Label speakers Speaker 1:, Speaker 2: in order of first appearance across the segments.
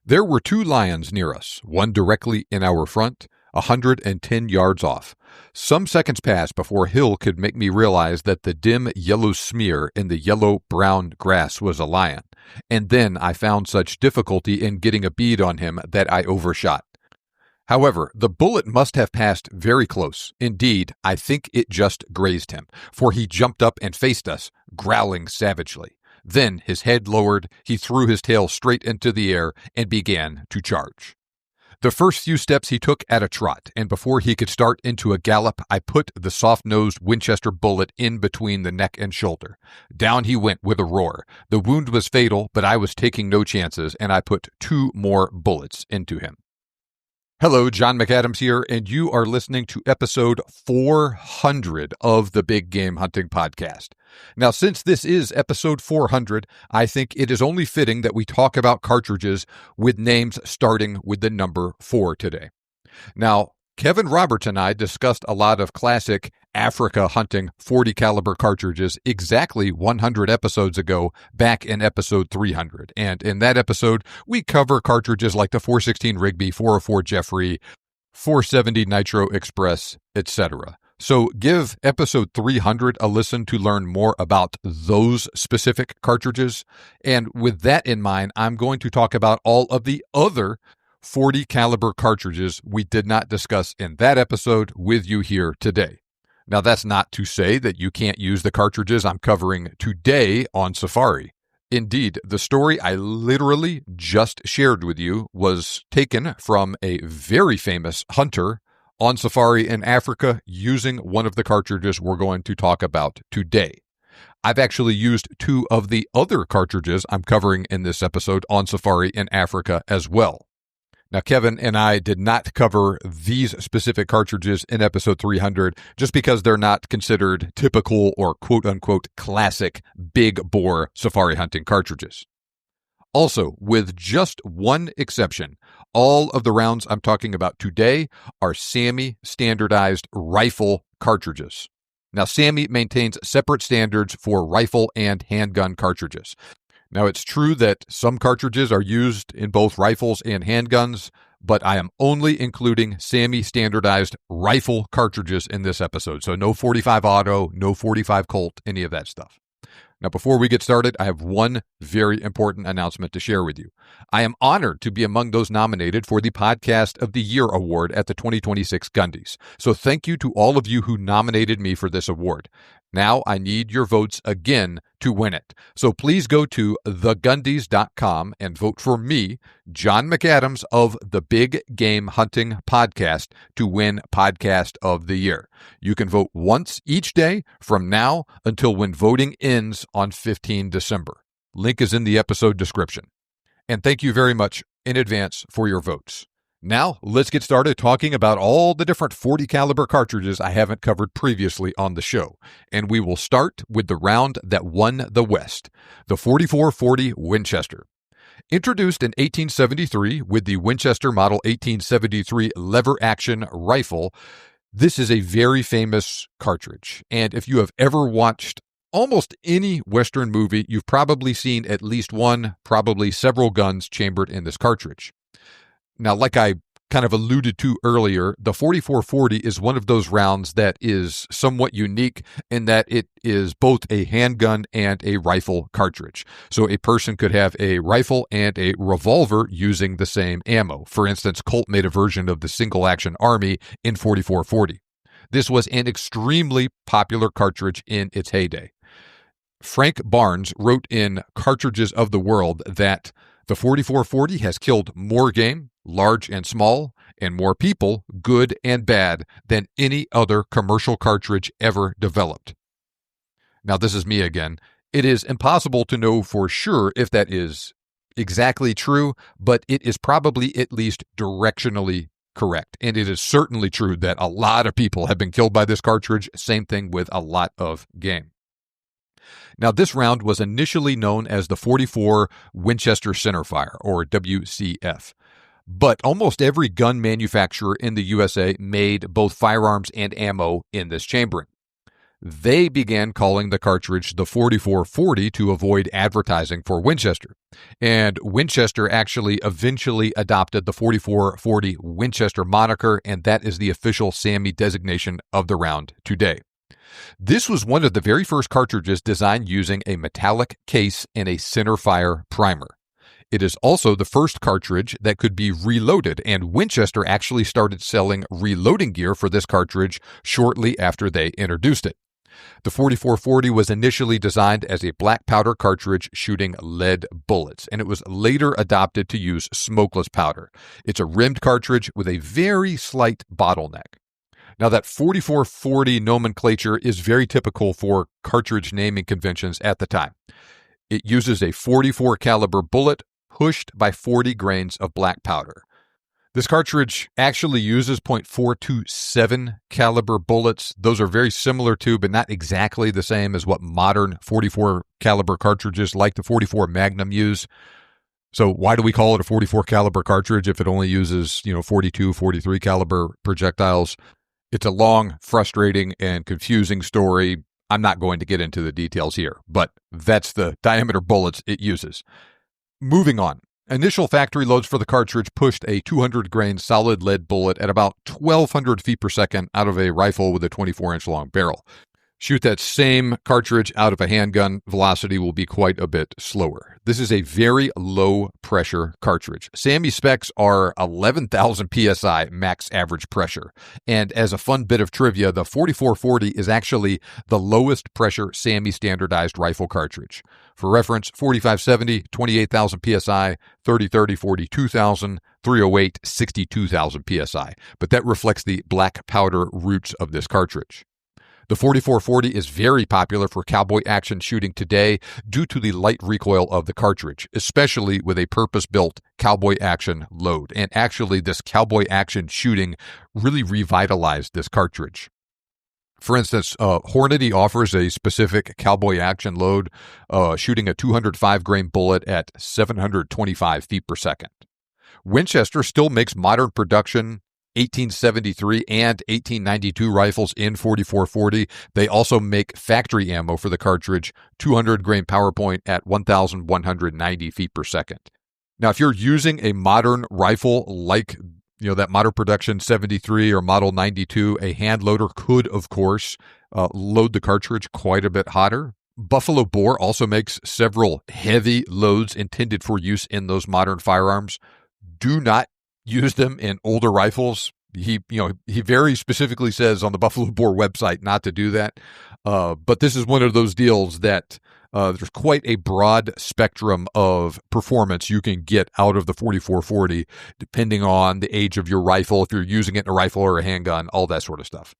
Speaker 1: There were 2 lions near us, one directly in our front, 110 yards off. Some seconds passed before Hill could make me realize that the dim yellow smear in the yellow-brown grass was a lion, and then I found such difficulty in getting a bead on him that I overshot. However, the bullet must have passed very close. Indeed, I think it just grazed him, for he jumped up and faced us, growling savagely. Then, his head lowered, he threw his tail straight into the air and began to charge. The first few steps he took at a trot, and before he could start into a gallop, I put the soft-nosed Winchester bullet in between the neck and shoulder. Down he went with a roar. The wound was fatal, but I was taking no chances, and I put 2 more bullets into him. Hello, John McAdams here, and you are listening to episode 400 of the Big Game Hunting Podcast. Now, since this is episode 400, I think it is only fitting that we talk about cartridges with names starting with the number 4 today. Now, Kevin Roberts and I discussed a lot of classic Africa hunting .40 caliber cartridges exactly 100 episodes ago, back in episode 300. And in that episode, we cover cartridges like the 416 Rigby, 404 Jeffrey, 470 Nitro Express, etc. So give episode 300 a listen to learn more about those specific cartridges. And with that in mind, I'm going to talk about all of the other .40 caliber cartridges we did not discuss in that episode with you here today. Now, that's not to say that you can't use the cartridges I'm covering today on Safari. Indeed, the story I literally just shared with you was taken from a very famous hunter on Safari in Africa using one of the cartridges we're going to talk about today. I've actually used 2 of the other cartridges I'm covering in this episode on Safari in Africa as well. Now, Kevin and I did not cover these specific cartridges in episode 300 just because they're not considered typical or quote-unquote classic big bore safari hunting cartridges. Also, with just one exception, all of the rounds I'm talking about today are SAAMI standardized rifle cartridges. Now, SAAMI maintains separate standards for rifle and handgun cartridges. Now, it's true that some cartridges are used in both rifles and handguns, but I am only including SAAMI standardized rifle cartridges in this episode. So no 45 auto, no 45 Colt, any of that stuff. Now, before we get started, I have one very important announcement to share with you. I am honored to be among those nominated for the Podcast of the Year award at the 2026 Gundies. So thank you to all of you who nominated me for this award. Now I need your votes again to win it. So please go to thegundies.com and vote for me, John McAdams of the Big Game Hunting Podcast, to win Podcast of the Year. You can vote once each day from now until when voting ends on 15 December. Link is in the episode description. And thank you very much in advance for your votes. Now, let's get started talking about all the different .40 caliber cartridges I haven't covered previously on the show. And we will start with the round that won the West, the 4440 Winchester. Introduced in 1873 with the Winchester Model 1873 lever-action rifle, this is a very famous cartridge. And if you have ever watched almost any Western movie, you've probably seen at least one, probably several guns chambered in this cartridge. Now, like I kind of alluded to earlier, the 4440 is one of those rounds that is somewhat unique in that it is both a handgun and a rifle cartridge. So a person could have a rifle and a revolver using the same ammo. For instance, Colt made a version of the single-action Army in 4440. This was an extremely popular cartridge in its heyday. Frank Barnes wrote in Cartridges of the World that the 4440 has killed more game, large and small, and more people, good and bad, than any other commercial cartridge ever developed. Now, this is me again. It is impossible to know for sure if that is exactly true, but it is probably at least directionally correct. And it is certainly true that a lot of people have been killed by this cartridge. Same thing with a lot of game. Now, this round was initially known as the 44 Winchester Centerfire, or WCF. But almost every gun manufacturer in the USA made both firearms and ammo in this chambering. They began calling the cartridge the 4440 to avoid advertising for Winchester. And Winchester actually eventually adopted the 4440 Winchester moniker, and that is the official SAAMI designation of the round today. This was one of the very first cartridges designed using a metallic case and a centerfire primer. It is also the first cartridge that could be reloaded, and Winchester actually started selling reloading gear for this cartridge shortly after they introduced it. The 4440 was initially designed as a black powder cartridge shooting lead bullets, and it was later adopted to use smokeless powder. It's a rimmed cartridge with a very slight bottleneck. Now, that 4440 nomenclature is very typical for cartridge naming conventions at the time. It uses a 44 caliber bullet pushed by 40 grains of black powder. This cartridge actually uses .427 caliber bullets. Those are very similar to, but not exactly the same as what modern 44 caliber cartridges like the 44 Magnum use. So why do we call it a 44 caliber cartridge if it only uses, 42, 43 caliber projectiles? It's a long, frustrating, and confusing story. I'm not going to get into the details here, but that's the diameter bullets it uses. Moving on. Initial factory loads for the cartridge pushed a 200-grain solid lead bullet at about 1,200 feet per second out of a rifle with a 24-inch long barrel. Shoot that same cartridge out of a handgun, velocity will be quite a bit slower. This is a very low-pressure cartridge. SAAMI specs are 11,000 psi max average pressure. And as a fun bit of trivia, the 4440 is actually the lowest pressure SAAMI standardized rifle cartridge. For reference, 4570, 28,000 psi, 3030, 42,000, 308, 62,000 psi. But that reflects the black powder roots of this cartridge. The 4440 is very popular for cowboy action shooting today due to the light recoil of the cartridge, especially with a purpose-built cowboy action load. And actually, this cowboy action shooting really revitalized this cartridge. For instance, Hornady offers a specific cowboy action load, shooting a 205-grain bullet at 725 feet per second. Winchester still makes modern production 1873 and 1892 rifles in 4440. They also make factory ammo for the cartridge, 200-grain power point at 1,190 feet per second. Now, if you're using a modern rifle like that modern production 73 or model 92, a hand loader could, of course, load the cartridge quite a bit hotter. Buffalo Bore also makes several heavy loads intended for use in those modern firearms. Do not use them in older rifles. He very specifically says on the Buffalo Bore website not to do that. But this is one of those deals that there's quite a broad spectrum of performance you can get out of the 4440, depending on the age of your rifle, if you're using it in a rifle or a handgun, all that sort of stuff.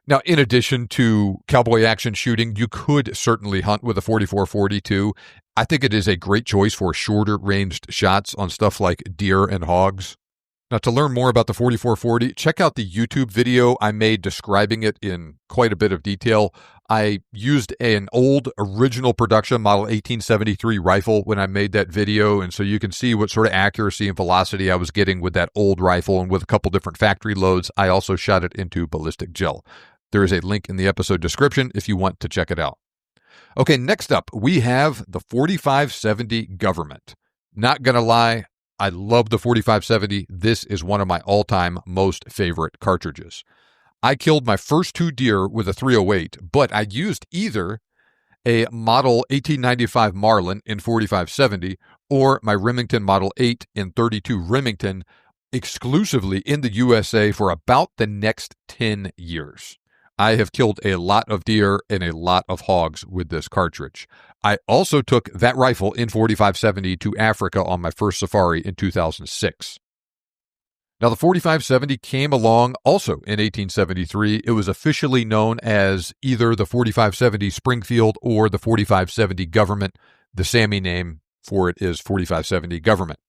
Speaker 1: Now, in addition to cowboy action shooting, you could certainly hunt with a 4440 too. I think it is a great choice for shorter ranged shots on stuff like deer and hogs. Now, to learn more about the 4440, check out the YouTube video I made describing it in quite a bit of detail. I used an old original production model 1873 rifle when I made that video, and so you can see what sort of accuracy and velocity I was getting with that old rifle, and with a couple different factory loads. I also shot it into ballistic gel. There is a link in the episode description if you want to check it out. Okay, next up, we have the 4570 Government. Not gonna lie, I love the 4570. This is one of my all-time most favorite cartridges. I killed my first two deer with a 308, but I used either a model 1895 Marlin in 4570 or my Remington Model 8 in 32 Remington exclusively in the USA for about the next 10 years. I have killed a lot of deer and a lot of hogs with this cartridge. I also took that rifle in 4570 to Africa on my first safari in 2006. Now, the 4570 came along also in 1873. It was officially known as either the 4570 Springfield or the 4570 Government. The SAAMI name for it is 4570 Government.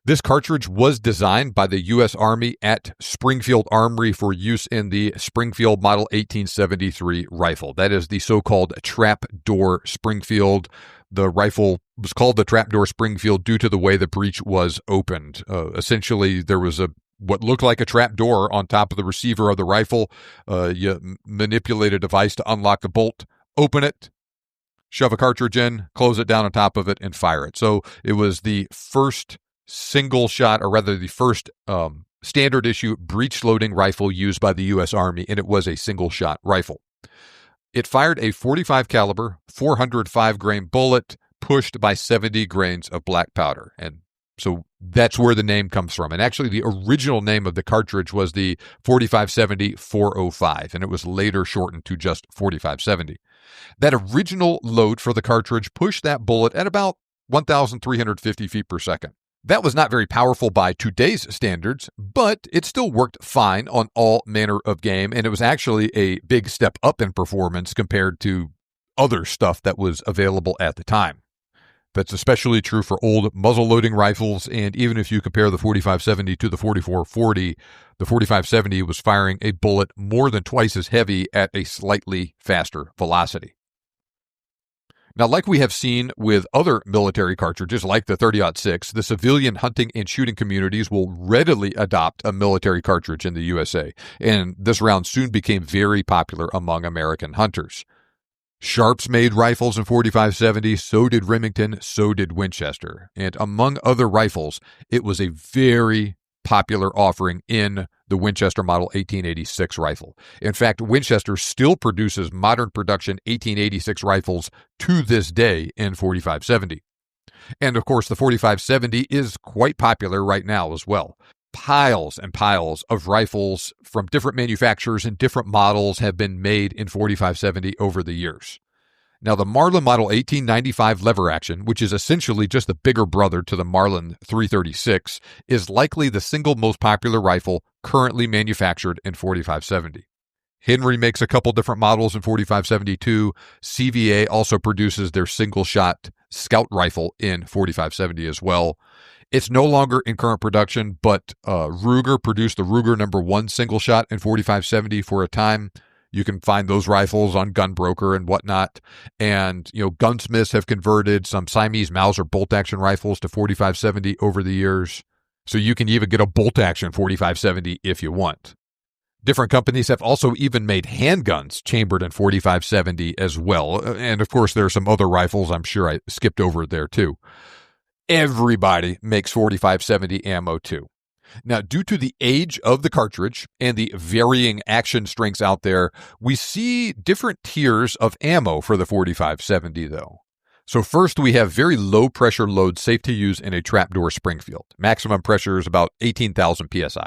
Speaker 1: This cartridge was designed by the U.S. Army at Springfield Armory for use in the Springfield Model 1873 rifle. That is the so-called trapdoor Springfield. The rifle was called the trapdoor Springfield due to the way the breech was opened. Essentially, there was a what looked like a trap door on top of the receiver of the rifle. You manipulate a device to unlock the bolt, open it, shove a cartridge in, close it down on top of it, and fire it. So it was the first single shot, or rather the first standard issue breech loading rifle used by the U.S. Army, and it was a single shot rifle. It fired a .45 caliber, 405 grain bullet pushed by 70 grains of black powder. And so that's where the name comes from. And actually, the original name of the cartridge was the 4570-405, and it was later shortened to just 4570. That original load for the cartridge pushed that bullet at about 1,350 feet per second. That was not very powerful by today's standards, but it still worked fine on all manner of game, and it was actually a big step up in performance compared to other stuff that was available at the time. That's especially true for old muzzle-loading rifles, and even if you compare the 4570 to the 4440, the 4570 was firing a bullet more than twice as heavy at a slightly faster velocity. Now, like we have seen with other military cartridges, like the 30-06, the civilian hunting and shooting communities will readily adopt a military cartridge in the USA, and this round soon became very popular among American hunters. Sharps made rifles in 4570, so did Remington, so did Winchester. And among other rifles, it was a very popular offering in the Winchester Model 1886 rifle. In fact, Winchester still produces modern production 1886 rifles to this day in 4570. And of course, the 4570 is quite popular right now as well. Piles and piles of rifles from different manufacturers and different models have been made in 4570 over the years. Now, the Marlin Model 1895 lever action, which is essentially just the bigger brother to the Marlin 336, is likely the single most popular rifle currently manufactured in 4570. Henry makes a couple different models in 4572. CVA also produces their single-shot scout rifle in 4570 as well. It's no longer in current production, but Ruger produced the Ruger No. 1 single shot in 4570 for a time. You can find those rifles on Gunbroker and whatnot. And, gunsmiths have converted some Siamese Mauser bolt-action rifles to 4570 over the years. So you can even get a bolt-action 4570 if you want. Different companies have also even made handguns chambered in 4570 as well. And, of course, there are some other rifles I'm sure I skipped over there, too. Everybody makes 4570 ammo too. Now, due to the age of the cartridge and the varying action strengths out there, we see different tiers of ammo for the 4570 though. So first we have very low pressure loads safe to use in a trapdoor Springfield. Maximum pressure is about 18,000 psi.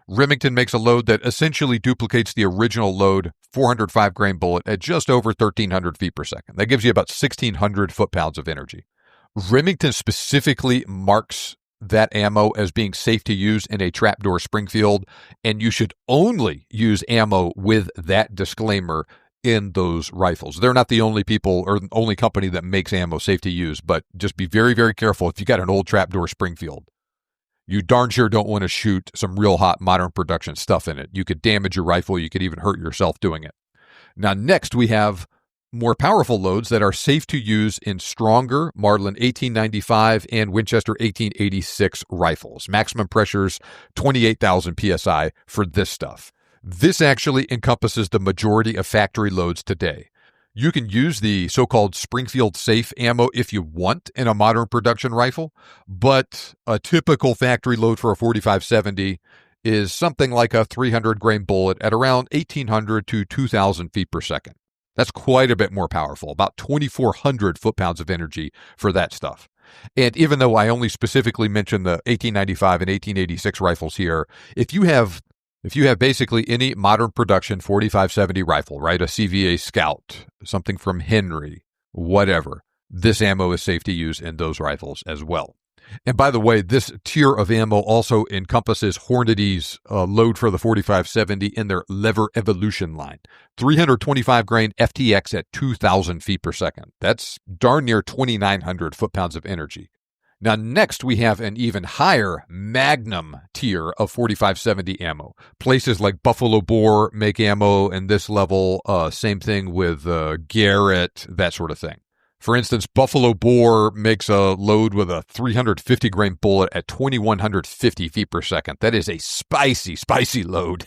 Speaker 1: Remington makes a load that essentially duplicates the original load 405 grain bullet at just over 1,300 feet per second. That gives you about 1,600 foot-pounds of energy. Remington specifically marks that ammo as being safe to use in a trapdoor Springfield, and you should only use ammo with that disclaimer in those rifles. They're not the only people or only company that makes ammo safe to use, but just be very, very careful if you got an old trapdoor Springfield. You darn sure don't want to shoot some real hot modern production stuff in it. You could damage your rifle. You could even hurt yourself doing it. Now, next we have more powerful loads that are safe to use in stronger Marlin 1895 and Winchester 1886 rifles. Maximum pressures 28,000 psi for this stuff. This actually encompasses the majority of factory loads today. You can use the so-called Springfield safe ammo if you want in a modern production rifle, but a typical factory load for a 4570 is something like a 300 grain bullet at around 1,800 to 2,000 feet per second. That's quite a bit more powerful, about 2,400 foot-pounds of energy for that stuff. And even though I only specifically mentioned the 1895 and 1886 rifles here, if you have basically any modern production 4570 rifle, right, a CVA Scout, something from Henry, whatever, this ammo is safe to use in those rifles as well. And by the way, this tier of ammo also encompasses Hornady's load for the 4570 in their Lever Evolution line. 325 grain FTX at 2,000 feet per second. That's darn near 2,900 foot-pounds of energy. Now, next we have an even higher Magnum tier of 4570 ammo. Places like Buffalo Bore make ammo in this level. Same thing with Garrett, that sort of thing. For instance, Buffalo Bore makes a load with a 350 grain bullet at 2,150 feet per second. That is a spicy, spicy load.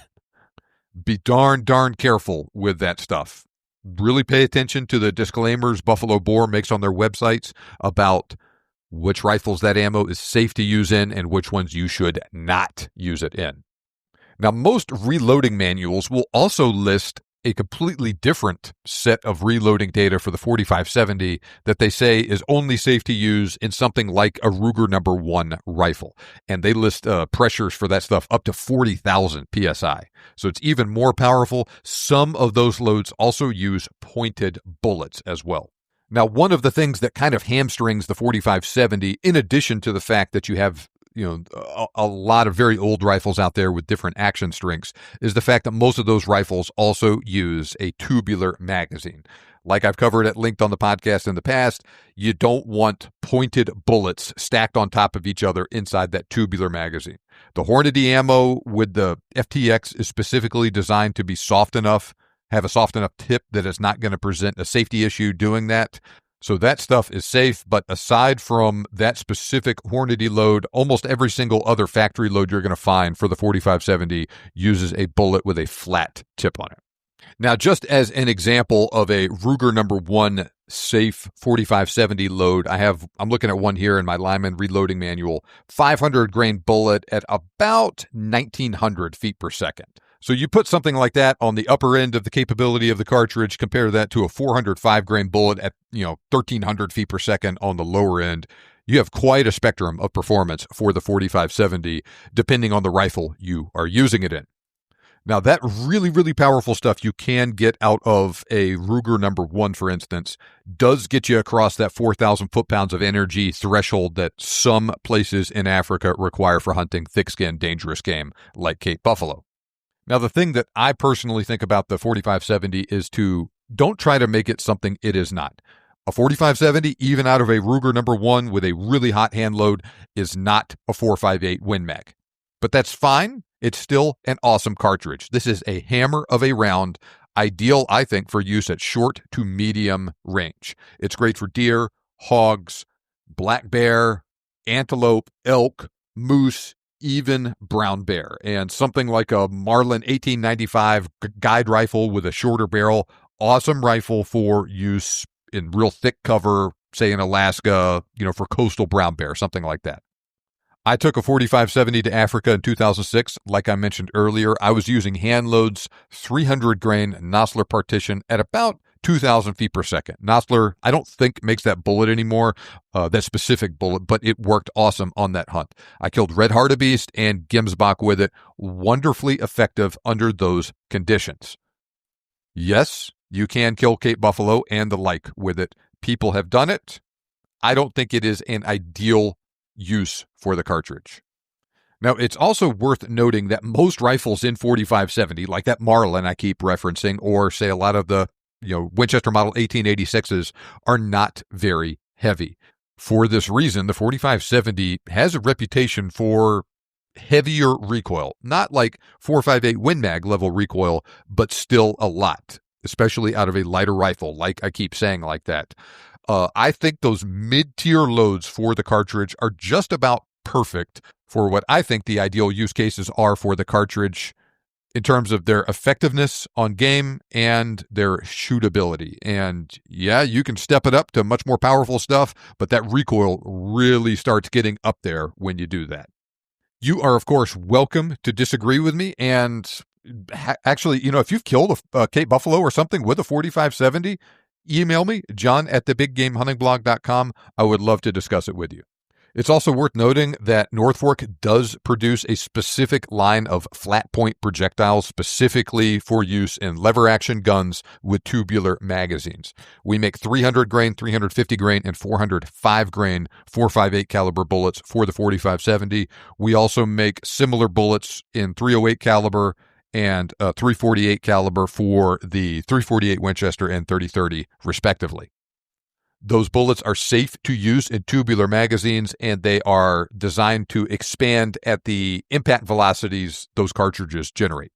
Speaker 1: Be darn careful with that stuff. Really pay attention to the disclaimers Buffalo Bore makes on their websites about which rifles that ammo is safe to use in and which ones you should not use it in. Now, most reloading manuals will also list a completely different set of reloading data for the 4570 that they say is only safe to use in something like a Ruger number 1 rifle. And they list pressures for that stuff up to 40,000 PSI. So it's even more powerful. Some of those loads also use pointed bullets as well. Now, one of the things that kind of hamstrings the 4570, in addition to the fact that you have a lot of very old rifles out there with different action strengths, is the fact that most of those rifles also use a tubular magazine. Like I've covered at length on the podcast in the past, you don't want pointed bullets stacked on top of each other inside that tubular magazine. The Hornady ammo with the FTX is specifically designed to be soft enough, have a soft enough tip that it's not going to present a safety issue doing that. So that stuff is safe, but aside from that specific Hornady load, almost every single other factory load you're going to find for the 4570 uses a bullet with a flat tip on it. Now, just as an example of a Ruger number 1 safe 4570 load, I'm looking at one here in my Lyman reloading manual, 500 grain bullet at about 1900 feet per second. So you put something like that on the upper end of the capability of the cartridge, compare that to a 405 grain bullet at 1300 feet per second on the lower end. You have quite a spectrum of performance for the 4570, depending on the rifle you are using it in. Now, that really, really powerful stuff you can get out of a Ruger number 1, for instance, does get you across that 4,000 foot-pounds of energy threshold that some places in Africa require for hunting thick-skinned, dangerous game like Cape buffalo. Now, the thing that I personally think about the 4570 is to don't try to make it something it is not. A 4570, even out of a Ruger number 1 with a really hot hand load, is not a 4.58 Win Mag. But that's fine. It's still an awesome cartridge. This is a hammer of a round, ideal, I think, for use at short to medium range. It's great for deer, hogs, black bear, antelope, elk, moose, even brown bear. And something like a Marlin 1895 guide rifle with a shorter barrel, awesome rifle for use in real thick cover, say in Alaska, for coastal brown bear, something like that. I took a 4570 to Africa in 2006. Like I mentioned earlier, I was using hand loads, 300 grain Nosler partition at about 2,000 feet per second. Nosler, I don't think makes that bullet anymore, that specific bullet, but it worked awesome on that hunt. I killed red hartebeest and Gemsbok with it. Wonderfully effective under those conditions. Yes, you can kill Cape buffalo and the like with it. People have done it. I don't think it is an ideal use for the cartridge. Now, it's also worth noting that most rifles in 4570, like that Marlin I keep referencing, or say a lot of the Winchester model 1886s, are not very heavy. For this reason, the 4570 has a reputation for heavier recoil, not like 4.58 Win Mag level recoil, but still a lot, especially out of a lighter rifle, like I keep saying like that. I think those mid-tier loads for the cartridge are just about perfect for what I think the ideal use cases are for the cartridge in terms of their effectiveness on game and their shootability. And yeah, you can step it up to much more powerful stuff, but that recoil really starts getting up there when you do that. You are, of course, welcome to disagree with me. And actually, if you've killed a Cape buffalo or something with a 4570, email me, john@thebiggamehuntingblog.com. I would love to discuss it with you. It's also worth noting that North Fork does produce a specific line of flat point projectiles specifically for use in lever action guns with tubular magazines. We make 300 grain, 350 grain, and 405 grain 4.58 caliber bullets for the 4570. We also make similar bullets in 308 caliber and 348 caliber for the 348 Winchester and 30-30, respectively. Those bullets are safe to use in tubular magazines, and they are designed to expand at the impact velocities those cartridges generate.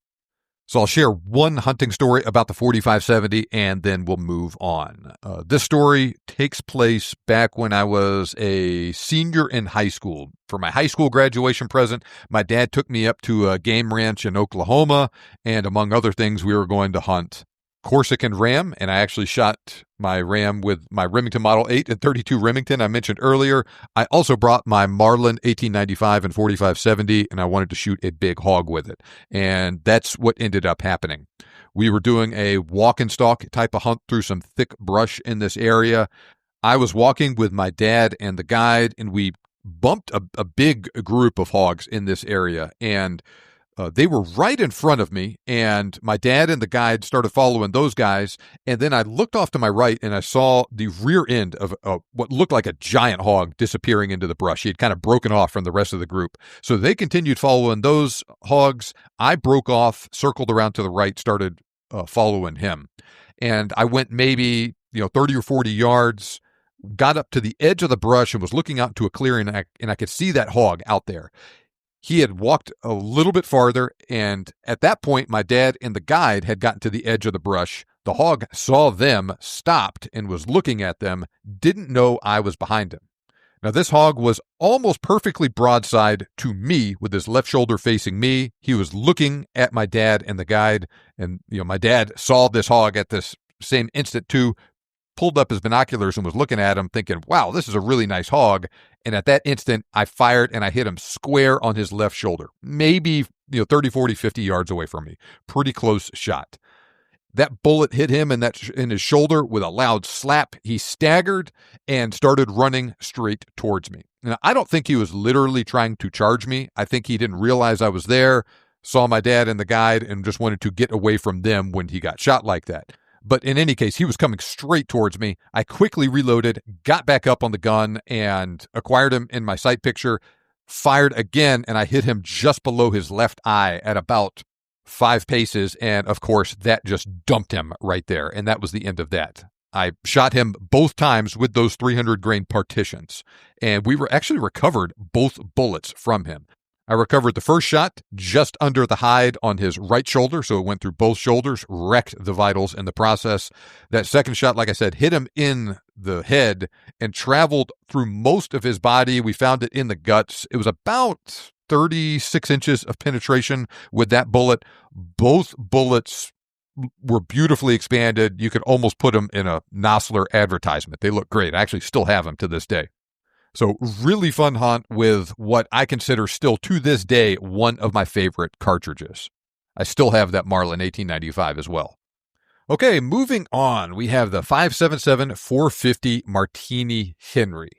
Speaker 1: So I'll share one hunting story about the 4570 and then we'll move on. This story takes place back when I was a senior in high school. For my high school graduation present, my dad took me up to a game ranch in Oklahoma, and among other things, we were going to hunt Corsican ram, and I actually shot my ram with my Remington Model 8 and 32 Remington I mentioned earlier. I also brought my Marlin 1895 and 4570, and I wanted to shoot a big hog with it. And that's what ended up happening. We were doing a walk and stalk type of hunt through some thick brush in this area. I was walking with my dad and the guide, and we bumped a big group of hogs in this area, and they were right in front of me, and my dad and the guide started following those guys, and then I looked off to my right, and I saw the rear end of what looked like a giant hog disappearing into the brush. He had kind of broken off from the rest of the group. So they continued following those hogs. I broke off, circled around to the right, started following him. And I went maybe 30 or 40 yards, got up to the edge of the brush and was looking out to a clearing, and I could see that hog out there. He had walked a little bit farther, and at that point, my dad and the guide had gotten to the edge of the brush. The hog saw them, stopped, and was looking at them, didn't know I was behind him. Now, this hog was almost perfectly broadside to me with his left shoulder facing me. He was looking at my dad and the guide, and my dad saw this hog at this same instant too, pulled up his binoculars and was looking at him thinking, wow, this is a really nice hog. And at that instant, I fired and I hit him square on his left shoulder, maybe 30, 40, 50 yards away from me. Pretty close shot. That bullet hit him in his shoulder with a loud slap. He staggered and started running straight towards me. Now, I don't think he was literally trying to charge me. I think he didn't realize I was there, saw my dad and the guide, and just wanted to get away from them when he got shot like that. But in any case, he was coming straight towards me. I quickly reloaded, got back up on the gun, and acquired him in my sight picture, fired again, and I hit him just below his left eye at about 5 paces. And of course, that just dumped him right there. And that was the end of that. I shot him both times with those 300 grain partitions, and we actually recovered both bullets from him. I recovered the first shot just under the hide on his right shoulder, so it went through both shoulders, wrecked the vitals in the process. That second shot, like I said, hit him in the head and traveled through most of his body. We found it in the guts. It was about 36 inches of penetration with that bullet. Both bullets were beautifully expanded. You could almost put them in a Nosler advertisement. They look great. I actually still have them to this day. So really fun hunt with what I consider still to this day one of my favorite cartridges. I still have that Marlin 1895 as well. Okay, moving on. We have the 5.77 450 Martini-Henry.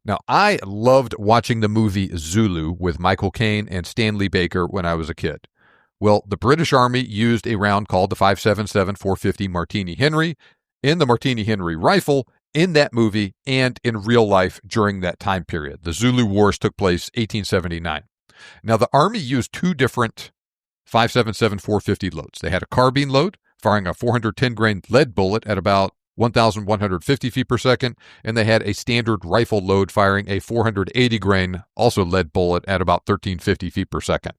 Speaker 1: Now, I loved watching the movie Zulu with Michael Caine and Stanley Baker when I was a kid. Well, the British Army used a round called the 5.77 450 Martini-Henry in the Martini-Henry rifle in that movie and in real life during that time period. The Zulu Wars took place 1879. Now, the Army used 2 different 5.77 450 loads. They had a carbine load, firing a 410 grain lead bullet at about 1,150 feet per second, and they had a standard rifle load firing a 480 grain, also lead bullet at about 1,350 feet per second.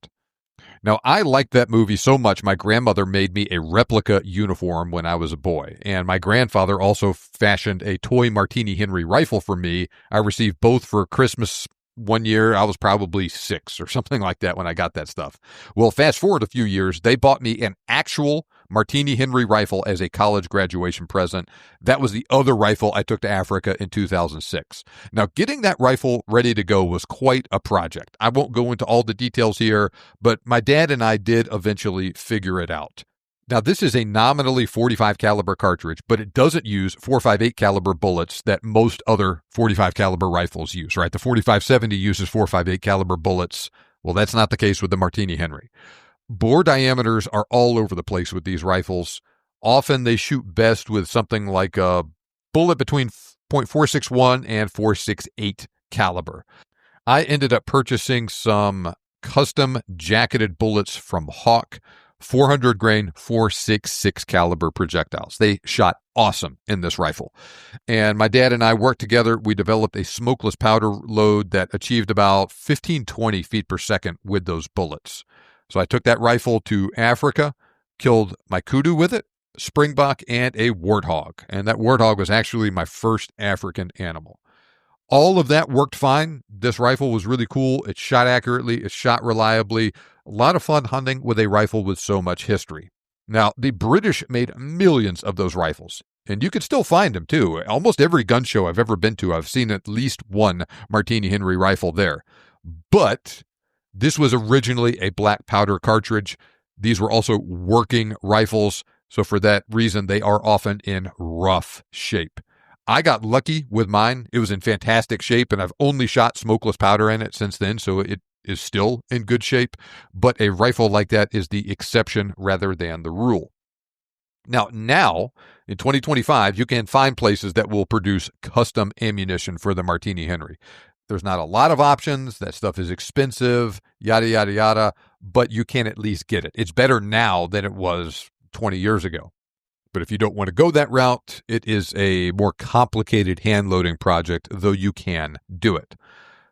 Speaker 1: Now, I liked that movie so much, my grandmother made me a replica uniform when I was a boy, and my grandfather also fashioned a toy Martini-Henry rifle for me. I received both for Christmas one year. I was probably 6 or something like that when I got that stuff. Well, fast forward a few years, they bought me an actual Martini-Henry rifle as a college graduation present. That was the other rifle I took to Africa in 2006. Now, getting that rifle ready to go was quite a project. I won't go into all the details here, but my dad and I did eventually figure it out. Now, this is a nominally .45 caliber cartridge, but it doesn't use .458 caliber bullets that most other .45 caliber rifles use, right? The 4570 uses .458 caliber bullets. Well, that's not the case with the Martini-Henry. Bore diameters are all over the place with these rifles. Often they shoot best with something like a bullet between .461 and .468 caliber. I ended up purchasing some custom jacketed bullets from Hawk, 400 grain .466 caliber projectiles. They shot awesome in this rifle. And my dad and I worked together. We developed a smokeless powder load that achieved about 15-20 feet per second with those bullets. So I took that rifle to Africa, Killed my kudu with it, springbok, and a warthog. And that warthog was actually my first African animal. All of that worked fine. This rifle was really cool. It shot accurately. It shot reliably. A lot of fun hunting with a rifle with so much history. Now, the British made millions of those rifles, and you can still find them too. Almost every gun show I've ever been to, I've seen at least one Martini-Henry rifle there. But this was originally a black powder cartridge. These were also working rifles, so for that reason, they are often in rough shape. I got lucky with mine. It was in fantastic shape, and I've only shot smokeless powder in it since then, so it is still in good shape. But a rifle like that is the exception rather than the rule. Now, in 2025, you can find places that will produce custom ammunition for the Martini-Henry. There's not a lot of options. That stuff is expensive, yada, yada, yada, but you can at least get it. It's better now than it was 20 years ago. But if you don't want to go that route, it is a more complicated hand-loading project, though you can do it.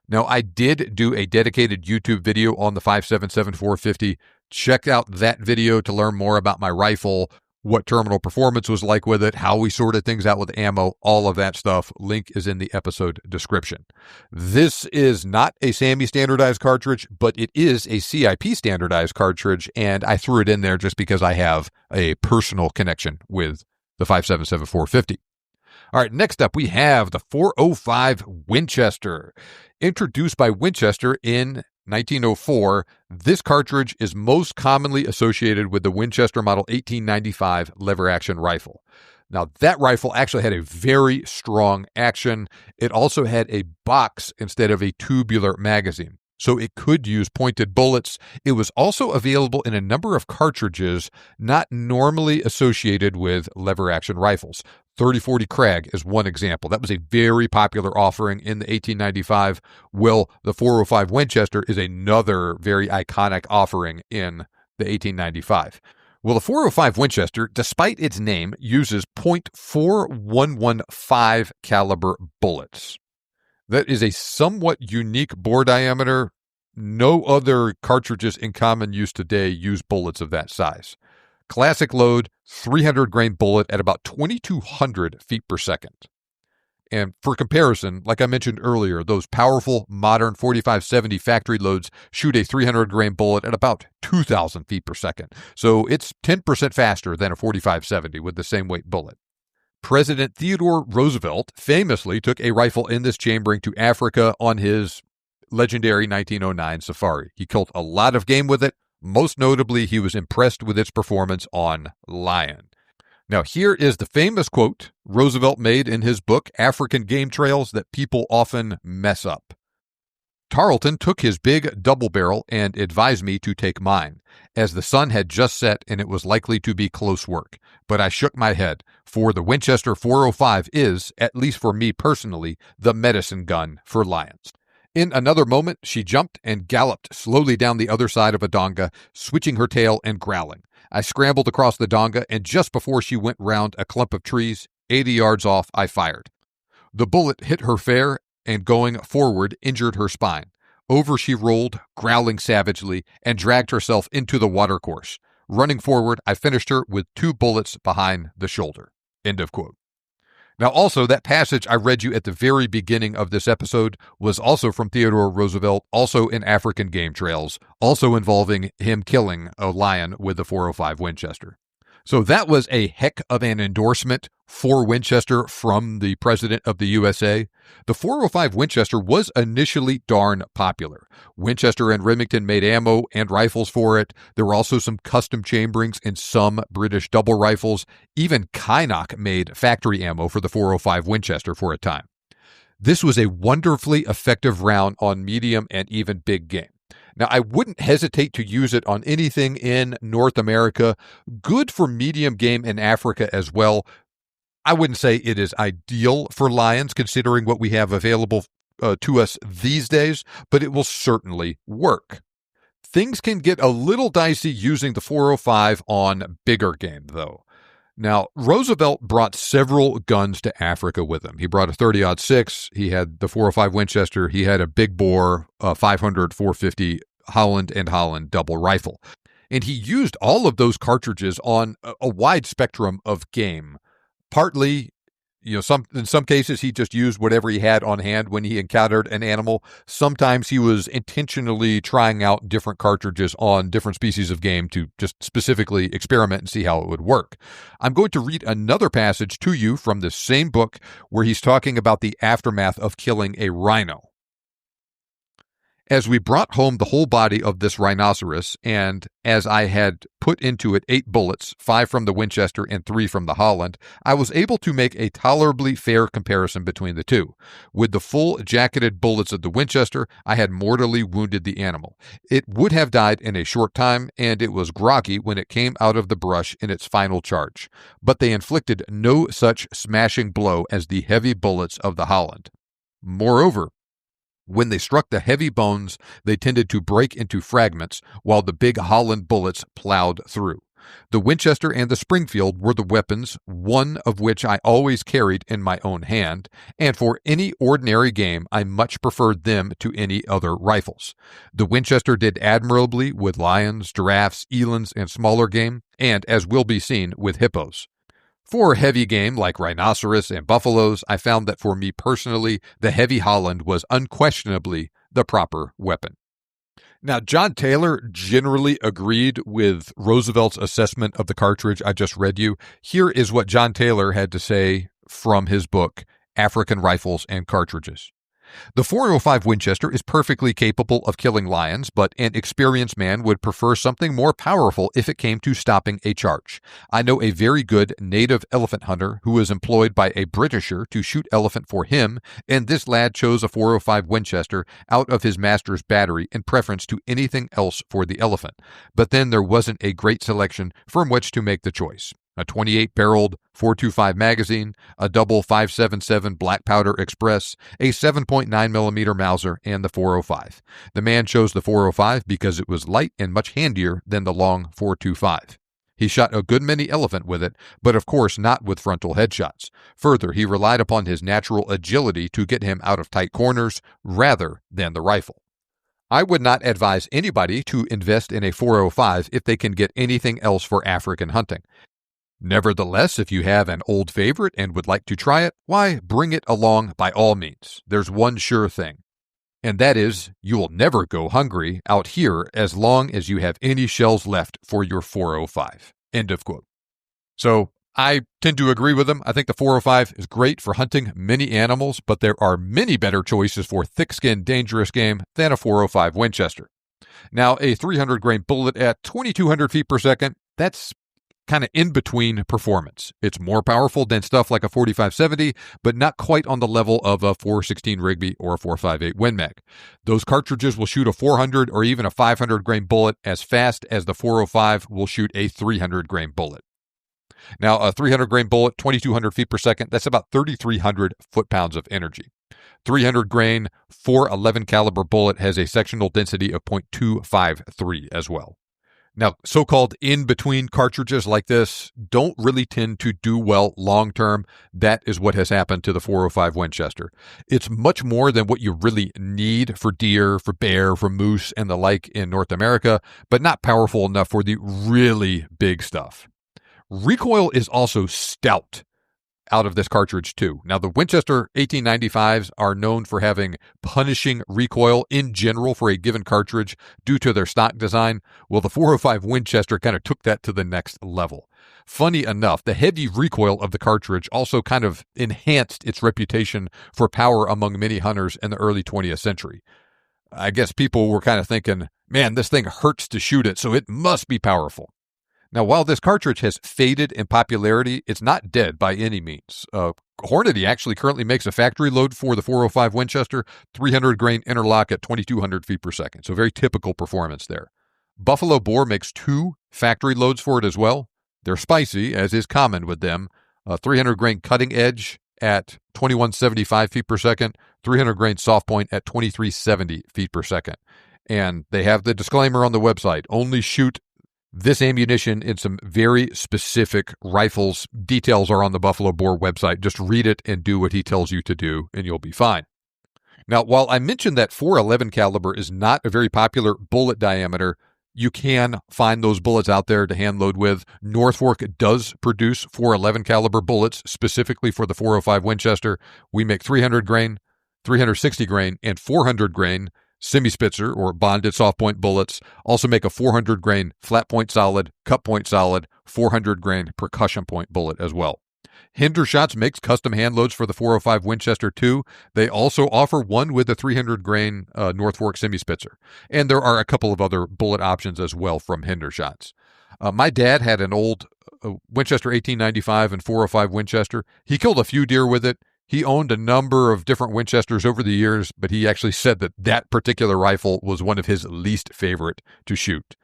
Speaker 1: Now, I did do a dedicated YouTube video on the 5.77-450. Check out that video to learn more about my rifle, what terminal performance was like with it, how we sorted things out with ammo, all of that stuff. Link is in the episode description. This is not a SAAMI standardized cartridge, but it is a CIP standardized cartridge, and I threw it in there just because I have a personal connection with the 5.77-450. All right, next up we have the 405 Winchester. Introduced by Winchester in 1904, this cartridge is most commonly associated with the Winchester Model 1895 lever-action rifle. Now, that rifle actually had a very strong action. It also had a box instead of a tubular magazine, so it could use pointed bullets. It was also available in a number of cartridges not normally associated with lever-action rifles. 30-40 Krag is one example. That was a very popular offering in the 1895. Well, the 405 Winchester is another very iconic offering in the 1895. Well, the 405 Winchester, despite its name, uses .4115 caliber bullets. That is a somewhat unique bore diameter. No other cartridges in common use today use bullets of that size. Classic load, 300-grain bullet at about 2,200 feet per second. And for comparison, like I mentioned earlier, those powerful modern 4570 factory loads shoot a 300-grain bullet at about 2,000 feet per second. So it's 10% faster than a 4570 with the same weight bullet. President Theodore Roosevelt famously took a rifle in this chambering to Africa on his legendary 1909 safari. He killed a lot of game with it. Most notably, he was impressed with its performance on lion. Now, here is the famous quote Roosevelt made in his book, African Game Trails, that people often mess up. Tarleton took his big double barrel and advised me to take mine, as the sun had just set and it was likely to be close work. But I shook my head, for the Winchester 405 is, at least for me personally, the medicine gun for lions. In another moment, she jumped and galloped slowly down the other side of a donga, switching her tail and growling. I scrambled across the donga, and just before she went round a clump of trees, 80 yards off, I fired. The bullet hit her fair, and going forward, injured her spine. Over she rolled, growling savagely, and dragged herself into the watercourse. Running forward, I finished her with 2 bullets behind the shoulder. End of quote. Now, also, that passage I read you at the very beginning of this episode was also from Theodore Roosevelt, also in African Game Trails, also involving him killing a lion with the 405 Winchester. So that was a heck of an endorsement for Winchester from the President of the USA. The 405 Winchester was initially darn popular. Winchester and Remington made ammo and rifles for it. There were also some custom chamberings in some British double rifles. Even Kynoch made factory ammo for the 405 Winchester for a time. This was a wonderfully effective round on medium and even big game. Now, I wouldn't hesitate to use it on anything in North America. Good for medium game in Africa as well. I wouldn't say it is ideal for lions, considering what we have available to us these days, but it will certainly work. Things can get a little dicey using the 405 on bigger game, though. Now, Roosevelt brought several guns to Africa with him. He brought a 30-06. He had the 405 Winchester. He had a big bore 500 450 Holland and Holland double rifle. And he used all of those cartridges on a wide spectrum of game. Partly, in some cases, he just used whatever he had on hand when he encountered an animal. Sometimes he was intentionally trying out different cartridges on different species of game to just specifically experiment and see how it would work. I'm going to read another passage to you from the same book where he's talking about the aftermath of killing a rhino. As we brought home the whole body of this rhinoceros, and as I had put into it 8 bullets, 5 from the Winchester and 3 from the Holland, I was able to make a tolerably fair comparison between the two. With the full jacketed bullets of the Winchester, I had mortally wounded the animal. It would have died in a short time, and it was groggy when it came out of the brush in its final charge. But they inflicted no such smashing blow as the heavy bullets of the Holland. Moreover, when they struck the heavy bones, they tended to break into fragments, while the big Holland bullets plowed through. The Winchester and the Springfield were the weapons, one of which I always carried in my own hand, and for any ordinary game I much preferred them to any other rifles. The Winchester did admirably with lions, giraffes, elands, and smaller game, and, as will be seen, with hippos. For heavy game like rhinoceros and buffaloes, I found that for me personally, the heavy Holland was unquestionably the proper weapon. Now, John Taylor generally agreed with Roosevelt's assessment of the cartridge I just read you. Here is what John Taylor had to say from his book, African Rifles and Cartridges. The .405 Winchester is perfectly capable of killing lions, but an experienced man would prefer something more powerful if it came to stopping a charge. I know a very good native elephant hunter who was employed by a Britisher to shoot elephant for him, and this lad chose a .405 Winchester out of his master's battery in preference to anything else for the elephant. But then there wasn't a great selection from which to make the choice. A 28-barreled .425 magazine, a double 5.77 black powder express, a 7.9mm Mauser, and the .405. The man chose the .405 because it was light and much handier than the long .425. He shot a good many elephant with it, but of course not with frontal headshots. Further, he relied upon his natural agility to get him out of tight corners rather than the rifle. I would not advise anybody to invest in a .405 if they can get anything else for African hunting. Nevertheless, if you have an old favorite and would like to try it, why, bring it along by all means. There's one sure thing, and that is you will never go hungry out here as long as you have any shells left for your .405. End of quote. So I tend to agree with him. I think the .405 is great for hunting many animals, but there are many better choices for thick-skinned, dangerous game than a .405 Winchester. Now, a 300-grain bullet at 2,200 feet per second, that's kind of in between performance. It's more powerful than stuff like a 45-70, but not quite on the level of a .416 Rigby or a .458 Win Mag. Those cartridges will shoot a 400 or even a 500-grain bullet as fast as the .405 will shoot a 300-grain bullet. Now, a 300-grain bullet, 2,200 feet per second, that's about 3,300 foot-pounds of energy. 300-grain, .411 caliber bullet has a sectional density of .253 as well. Now, so-called in-between cartridges like this don't really tend to do well long-term. That is what has happened to the .405 Winchester. It's much more than what you really need for deer, for bear, for moose, and the like in North America, but not powerful enough for the really big stuff. Recoil is also stout out of this cartridge too. Now, the Winchester 1895s are known for having punishing recoil in general for a given cartridge due to their stock design. Well, the .405 Winchester kind of took that to the next level. Funny enough, the heavy recoil of the cartridge also kind of enhanced its reputation for power among many hunters in the early 20th century. I guess people were kind of thinking, man, this thing hurts to shoot it, so it must be powerful. Now, while this cartridge has faded in popularity, it's not dead by any means. Hornady actually currently makes a factory load for the .405 Winchester, 300-grain interlock at 2,200 feet per second. So very typical performance there. Buffalo Bore makes 2 factory loads for it as well. They're spicy, as is common with them. 300-grain cutting edge at 2,175 feet per second, 300-grain soft point at 2,370 feet per second. And they have the disclaimer on the website, only shoot this ammunition in some very specific rifles. Details are on the Buffalo Bore website. Just read it and do what he tells you to do, and you'll be fine. Now, while I mentioned that .411 caliber is not a very popular bullet diameter, You can find those bullets out there to hand load with. Norfolk does produce 411 caliber bullets specifically for the 405 Winchester. We make 300 grain, 360 grain, and 400 grain semi-spitzer or bonded soft point bullets. Also make a 400 grain flat point solid, cut point solid, 400 grain percussion point bullet as well. Hendershots makes custom hand loads for the 405 Winchester too. They also offer one with a 300 grain North Fork semi-spitzer. And there are a couple of other bullet options as well from Hendershots. My dad had an old Winchester 1895 and 405 Winchester. He killed a few deer with it. He owned a number of different Winchesters over the years, but he actually said that that particular rifle was one of his least favorite to shoot.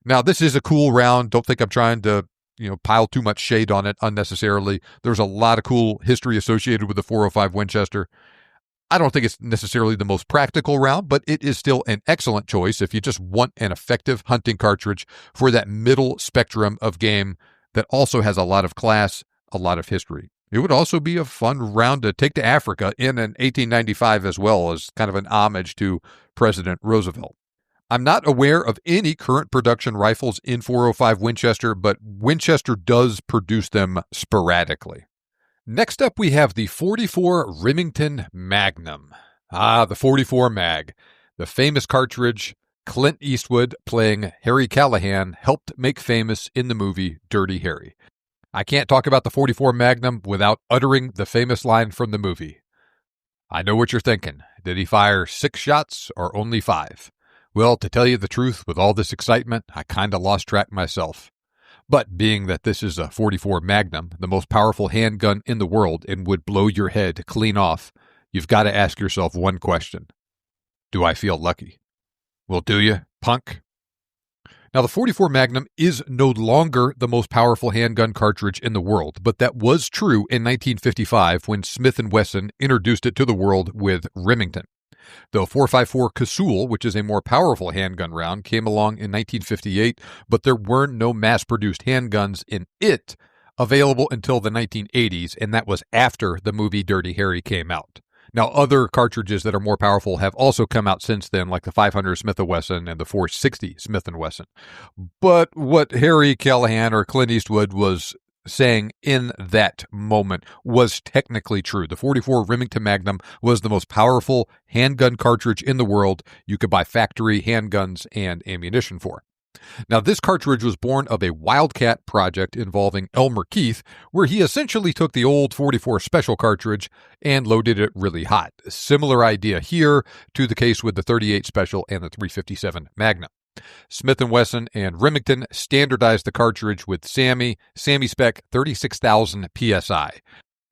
Speaker 1: Now, this is a cool round. Don't think I'm trying to pile too much shade on it unnecessarily. There's a lot of cool history associated with the 405 Winchester. I don't think it's necessarily the most practical round, but it is still an excellent choice if you just want an effective hunting cartridge for that middle spectrum of game that also has a lot of class, a lot of history. It would also be a fun round to take to Africa in an 1895 as well, as kind of an homage to President Roosevelt. I'm not aware of any current production rifles in 405 Winchester, but Winchester does produce them sporadically. Next up, we have the 44 Remington Magnum. The 44 Mag. The famous cartridge Clint Eastwood playing Harry Callahan helped make famous in the movie Dirty Harry. I can't talk about the 44 Magnum without uttering the famous line from the movie. I know what you're thinking. Did he fire 6 shots or only 5? Well, to tell you the truth, with all this excitement, I kind of lost track myself. But being that this is a 44 Magnum, the most powerful handgun in the world and would blow your head clean off, you've got to ask yourself one question. Do I feel lucky? Well, do you, punk? Now, the 44 Magnum is no longer the most powerful handgun cartridge in the world, but that was true in 1955 when Smith & Wesson introduced it to the world with Remington. The 454 Casull, which is a more powerful handgun round, came along in 1958, but there were no mass-produced handguns in it available until the 1980s, and that was after the movie Dirty Harry came out. Now, other cartridges that are more powerful have also come out since then, like the 500 Smith & Wesson and the 460 Smith & Wesson. But what Harry Callahan or Clint Eastwood was saying in that moment was technically true. The 44 Remington Magnum was the most powerful handgun cartridge in the world you could buy factory handguns and ammunition for. Now, this cartridge was born of a Wildcat project involving Elmer Keith, where he essentially took the old 44 Special cartridge and loaded it really hot. A similar idea here to the case with the 38 Special and the 357 Magnum. Smith & Wesson and Remington standardized the cartridge with SAAMI spec 36,000 PSI.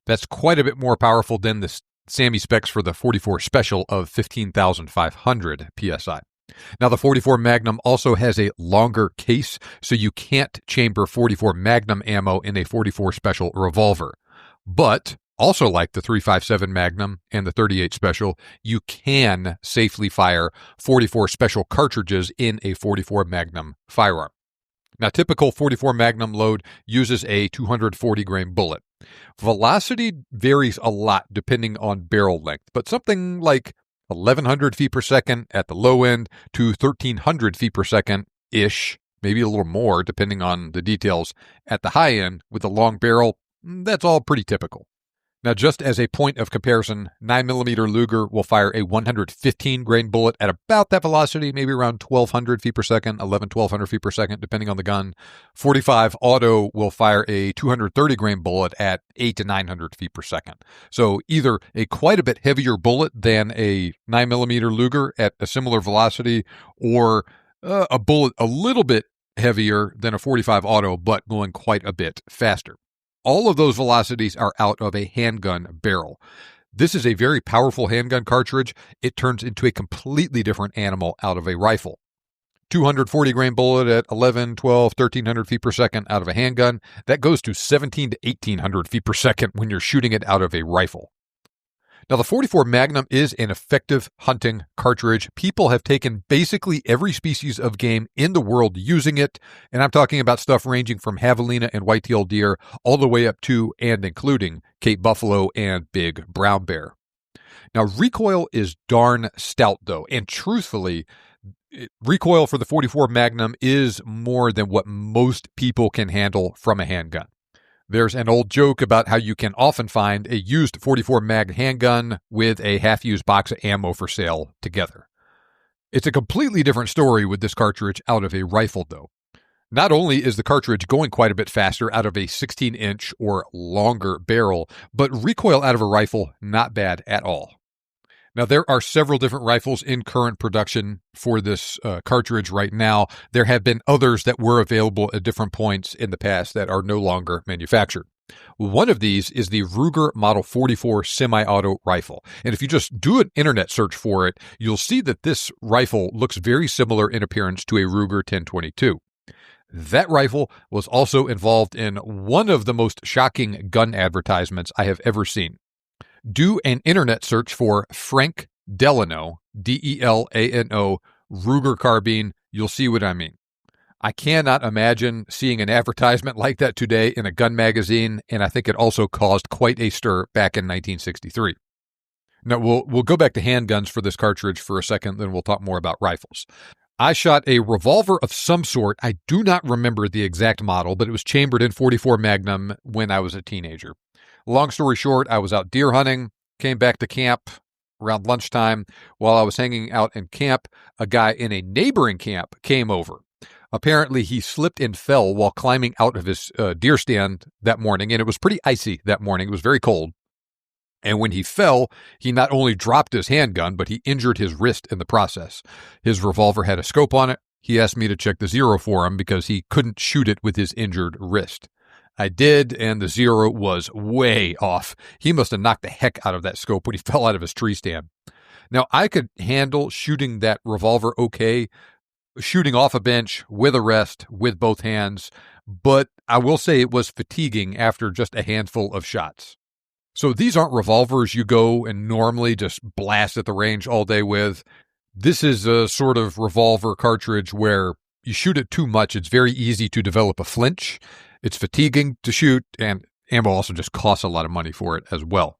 Speaker 1: That's quite a bit more powerful than the SAAMI specs for the 44 Special of 15,500 PSI. Now, the 44 Magnum also has a longer case, so you can't chamber 44 Magnum ammo in a 44 Special revolver. But also like the 357 Magnum and the 38 Special, you can safely fire 44 Special cartridges in a 44 Magnum firearm. Now, typical 44 Magnum load uses a 240 grain bullet. Velocity varies a lot depending on barrel length, but something like 1,100 feet per second at the low end to 1,300 feet per second-ish, maybe a little more depending on the details at the high end with a long barrel. That's all pretty typical. Now, just as a point of comparison, 9mm Luger will fire a 115 grain bullet at about that velocity, maybe around 1,200 feet per second, 1,200 feet per second, depending on the gun. 45 Auto will fire a 230 grain bullet at 800 to 900 feet per second. So either a quite a bit heavier bullet than a 9mm Luger at a similar velocity, or a bullet a little bit heavier than a 45 Auto, but going quite a bit faster. All of those velocities are out of a handgun barrel. This is a very powerful handgun cartridge. It turns into a completely different animal out of a rifle. 240 grain bullet at 11, 12, 1,300 feet per second out of a handgun. That goes to 1,700 to 1,800 feet per second when you're shooting it out of a rifle. Now, the 44 Magnum is an effective hunting cartridge. People have taken basically every species of game in the world using it, and I'm talking about stuff ranging from javelina and white-tailed deer all the way up to and including Cape buffalo and big brown bear. Now, recoil is darn stout, though, and truthfully, Recoil for the 44 Magnum is more than what most people can handle from a handgun. There's an old joke about how you can often find a used 44 mag handgun with a half-used box of ammo for sale together. It's a completely different story with this cartridge out of a rifle, though. Not only is the cartridge going quite a bit faster out of a 16-inch or longer barrel, but recoil out of a rifle, not bad at all. Now, there are several different rifles in current production for this cartridge right now. There have been others that were available at different points in the past that are no longer manufactured. One of these is the Ruger Model 44 semi-auto rifle. And if you just do an internet search for it, you'll see that this rifle looks very similar in appearance to a Ruger 1022. That rifle was also involved in one of the most shocking gun advertisements I have ever seen. Do an internet search for Frank Delano, Delano, Ruger carbine. You'll see what I mean. I cannot imagine seeing an advertisement like that today in a gun magazine, and I think it also caused quite a stir back in 1963. Now, we'll go back to handguns for this cartridge for a second, then we'll talk more about rifles. I shot a revolver of some sort. I do not remember the exact model, but it was chambered in 44 Magnum when I was a teenager. Long story short, I was out deer hunting, came back to camp around lunchtime. While I was hanging out in camp, a guy in a neighboring camp came over. Apparently, he slipped and fell while climbing out of his deer stand that morning, and it was pretty icy that morning. It was very cold. And when he fell, he not only dropped his handgun, but he injured his wrist in the process. His revolver had a scope on it. He asked me to check the zero for him because he couldn't shoot it with his injured wrist. I did, and the zero was way off. He must have knocked the heck out of that scope when he fell out of his tree stand. Now, I could handle shooting that revolver okay, shooting off a bench with a rest with both hands, but I will say it was fatiguing after just a handful of shots. So these aren't revolvers you go and normally just blast at the range all day with. This is a sort of revolver cartridge where you shoot it too much, it's very easy to develop a flinch. It's fatiguing to shoot, and ammo also just costs a lot of money for it as well.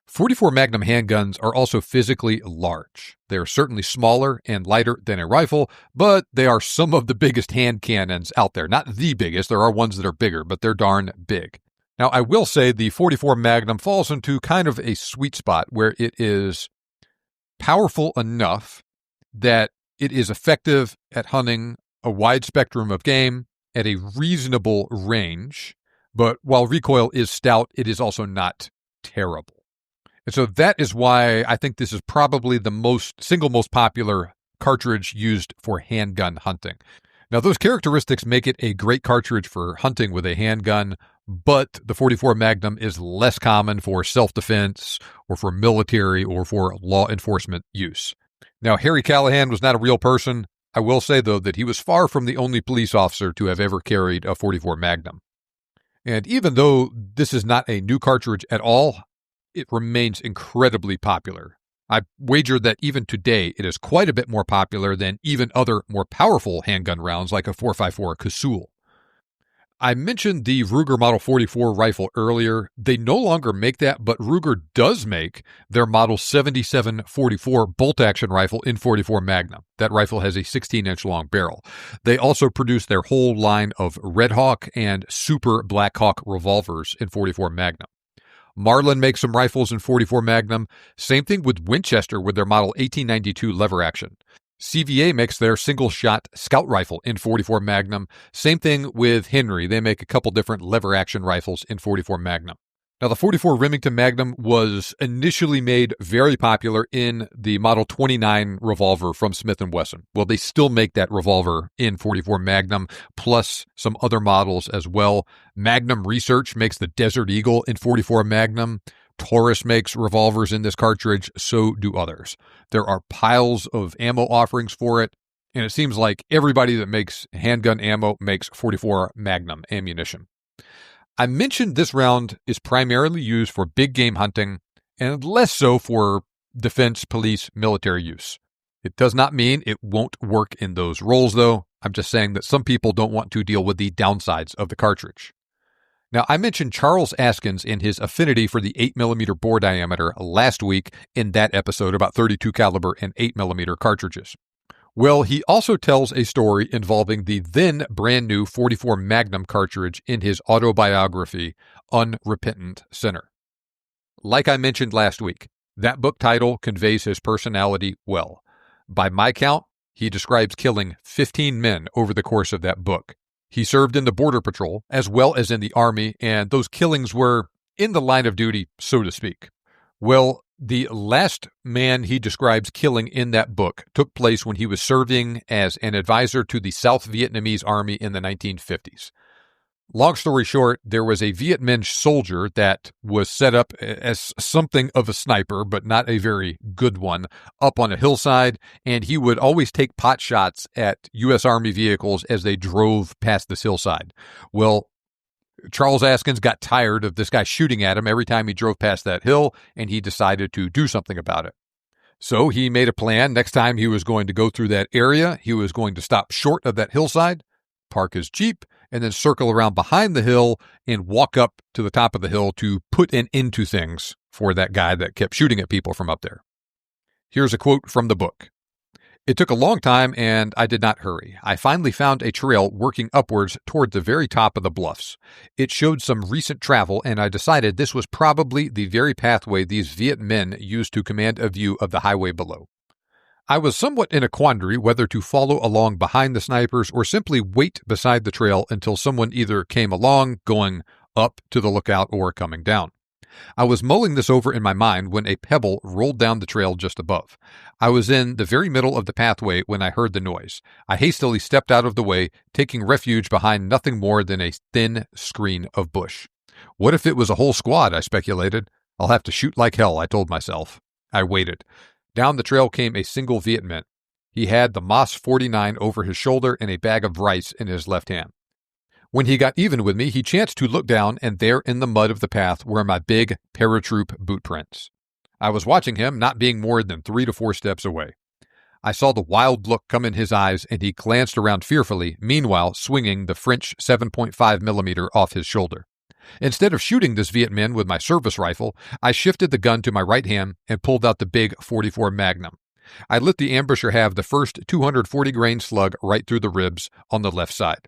Speaker 1: 44 Magnum handguns are also physically large. They are certainly smaller and lighter than a rifle, but they are some of the biggest hand cannons out there. Not the biggest, there are ones that are bigger, but they're darn big. Now, I will say the 44 Magnum falls into kind of a sweet spot where it is powerful enough that it is effective at hunting a wide spectrum of game at a reasonable range, but while recoil is stout, it is also not terrible. And so that is why I think this is probably the single most popular cartridge used for handgun hunting. Now, those characteristics make it a great cartridge for hunting with a handgun, but the 44 Magnum is less common for self-defense or for military or for law enforcement use. Now, Harry Callahan was not a real person. I will say, though, that he was far from the only police officer to have ever carried a 44 Magnum. And even though this is not a new cartridge at all, it remains incredibly popular. I wager that even today it is quite a bit more popular than even other more powerful handgun rounds like a 4.54 Casull. I mentioned the Ruger Model 44 rifle earlier. They no longer make that, but Ruger does make their Model 7744 bolt-action rifle in 44 Magnum. That rifle has a 16-inch long barrel. They also produce their whole line of Red Hawk and Super Black Hawk revolvers in 44 Magnum. Marlin makes some rifles in 44 Magnum. Same thing with Winchester with their Model 1892 lever action. CVA makes their single-shot scout rifle in 44 Magnum. Same thing with Henry. They make a couple different lever-action rifles in 44 Magnum. Now, the 44 Remington Magnum was initially made very popular in the Model 29 revolver from Smith & Wesson. Well, they still make that revolver in 44 Magnum, plus some other models as well. Magnum Research makes the Desert Eagle in 44 Magnum. Taurus makes revolvers in this cartridge, so do others. There are piles of ammo offerings for it, and it seems like everybody that makes handgun ammo makes 44 Magnum ammunition. I mentioned this round is primarily used for big game hunting and less so for defense, police, military use. It does not mean it won't work in those roles, though. I'm just saying that some people don't want to deal with the downsides of the cartridge. Now, I mentioned Charles Askins and his affinity for the 8mm bore diameter last week in that episode about .32 caliber and 8mm cartridges. Well, he also tells a story involving the then brand new 44 Magnum cartridge in his autobiography, Unrepentant Sinner. Like I mentioned last week, that book title conveys his personality well. By my count, he describes killing 15 men over the course of that book. He served in the Border Patrol as well as in the Army, and those killings were in the line of duty, so to speak. Well, the last man he describes killing in that book took place when he was serving as an advisor to the South Vietnamese Army in the 1950s. Long story short, there was a Viet Minh soldier that was set up as something of a sniper, but not a very good one, up on a hillside, and he would always take pot shots at U.S. Army vehicles as they drove past this hillside. Well, Charles Askins got tired of this guy shooting at him every time he drove past that hill, and he decided to do something about it. So he made a plan. Next time he was going to go through that area, he was going to stop short of that hillside, park his Jeep, and then circle around behind the hill and walk up to the top of the hill to put an end to things for that guy that kept shooting at people from up there. Here's a quote from the book. "It took a long time, and I did not hurry. I finally found a trail working upwards toward the very top of the bluffs. It showed some recent travel, and I decided this was probably the very pathway these Viet Minh used to command a view of the highway below. I was somewhat in a quandary whether to follow along behind the snipers or simply wait beside the trail until someone either came along, going up to the lookout, or coming down. I was mulling this over in my mind when a pebble rolled down the trail just above. I was in the very middle of the pathway when I heard the noise. I hastily stepped out of the way, taking refuge behind nothing more than a thin screen of bush. What if it was a whole squad, I speculated. I'll have to shoot like hell, I told myself. I waited. Down the trail came a single Viet Minh. He had the Moss 49 over his shoulder and a bag of rice in his left hand. When he got even with me, he chanced to look down, and there in the mud of the path were my big paratroop boot prints. I was watching him, not being more than 3 to 4 steps away. I saw the wild look come in his eyes, and he glanced around fearfully, meanwhile swinging the French 7.5 millimeter off his shoulder. Instead of shooting this Viet Minh with my service rifle, I shifted the gun to my right hand and pulled out the big 44 Magnum. I let the ambusher have the first 240-grain slug right through the ribs on the left side.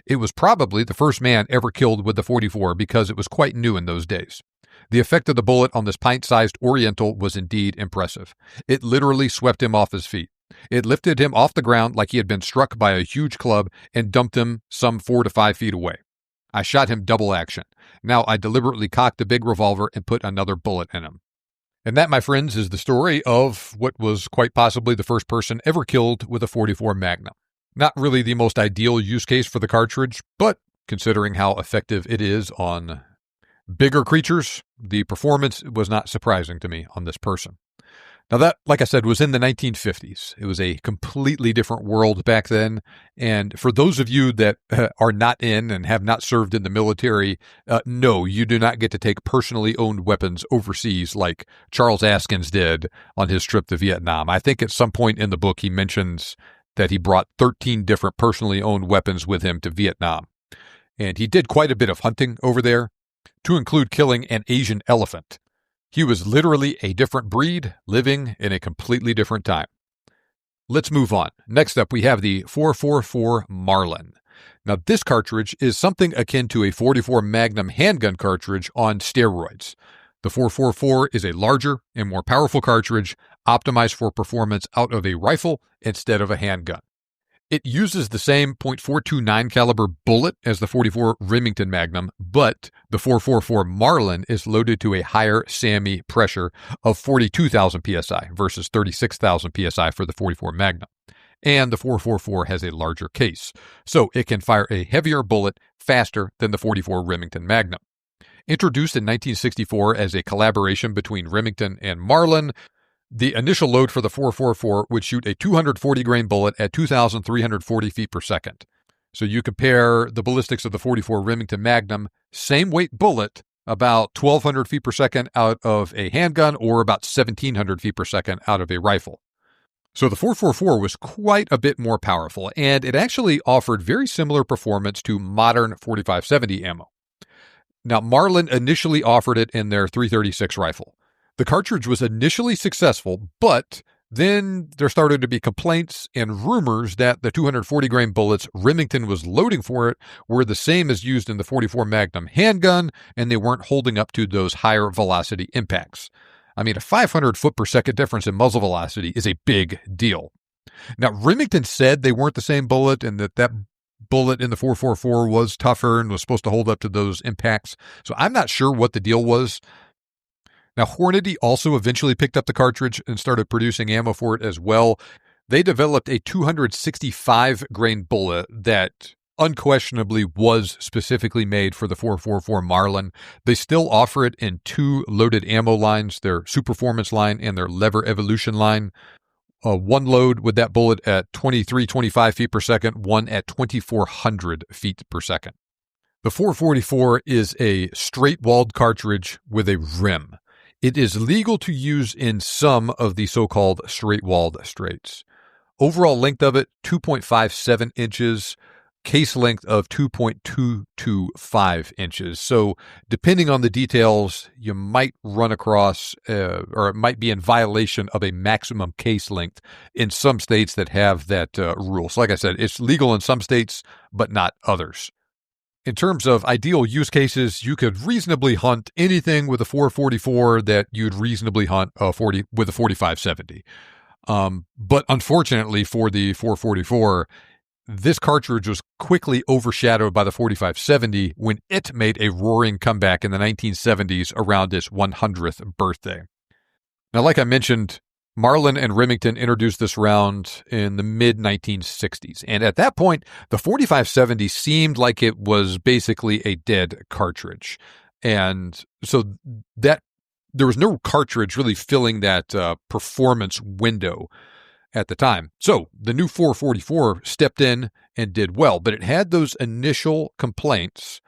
Speaker 1: It was probably the first man ever killed with the 44 because it was quite new in those days. The effect of the bullet on this pint-sized Oriental was indeed impressive. It literally swept him off his feet. It lifted him off the ground like he had been struck by a huge club and dumped him some 4 to 5 feet away. I shot him double action. Now I deliberately cocked the big revolver and put another bullet in him. And that, my friends, is the story of what was quite possibly the first person ever killed with a 44 Magnum. Not really the most ideal use case for the cartridge, but considering how effective it is on bigger creatures, the performance was not surprising to me on this person. Now that, like I said, was in the 1950s. It was a completely different world back then. And for those of you that are not in and have not served in the military, no, you do not get to take personally owned weapons overseas like Charles Askins did on his trip to Vietnam. I think at some point in the book he mentions that he brought 13 different personally owned weapons with him to Vietnam. And he did quite a bit of hunting over there, to include killing an Asian elephant. He was literally a different breed, living in a completely different time. Let's move on. Next up, we have the 444 Marlin. Now, this cartridge is something akin to a 44 Magnum handgun cartridge on steroids. The 444 is a larger and more powerful cartridge, optimized for performance out of a rifle instead of a handgun. It uses the same .429 caliber bullet as the 44 Remington Magnum, but the 444 Marlin is loaded to a higher SAAMI pressure of 42,000 psi versus 36,000 psi for the 44 Magnum. And the 444 has a larger case, so it can fire a heavier bullet faster than the 44 Remington Magnum. Introduced in 1964 as a collaboration between Remington and Marlin, the initial load for the 444 would shoot a 240-grain bullet at 2,340 feet per second. So you compare the ballistics of the 44 Remington Magnum, same weight bullet, about 1,200 feet per second out of a handgun or about 1,700 feet per second out of a rifle. So the 444 was quite a bit more powerful, and it actually offered very similar performance to modern 4570 ammo. Now, Marlin initially offered it in their .336 rifle. The cartridge was initially successful, but Then there started to be complaints and rumors that the 240 grain bullets Remington was loading for it were the same as used in the 44 Magnum handgun, and they weren't holding up to those higher velocity impacts. I mean, a 500 foot per second difference in muzzle velocity is a big deal. Now, Remington said they weren't the same bullet and that bullet in the 444 was tougher and was supposed to hold up to those impacts. So I'm not sure what the deal was. Now, Hornady also eventually picked up the cartridge and started producing ammo for it as well. They developed a 265 grain bullet that unquestionably was specifically made for the 444 Marlin. They still offer it in two loaded ammo lines, their Superformance line and their Lever Evolution line. One load with that bullet at 2325 feet per second, one at 2400 feet per second. The 444 is a straight-walled cartridge with a rim. It is legal to use in some of the so-called straight-walled straights. Overall length of it, 2.57 inches, case length of 2.225 inches. So depending on the details, you might run across, or it might be in violation of a maximum case length in some states that have that rule. So like I said, it's legal in some states, but not others. In terms of ideal use cases, you could reasonably hunt anything with a 444 that you'd reasonably hunt with a 4570. But unfortunately for the 444, this cartridge was quickly overshadowed by the 4570 when it made a roaring comeback in the 1970s around its 100th birthday. Now, like I mentioned, Marlin and Remington introduced this round in the mid-1960s, and at that point, the 4570 seemed like it was basically a dead cartridge. And so that there was no cartridge really filling that performance window at the time. So the new 444 stepped in and did well, but it had those initial complaints,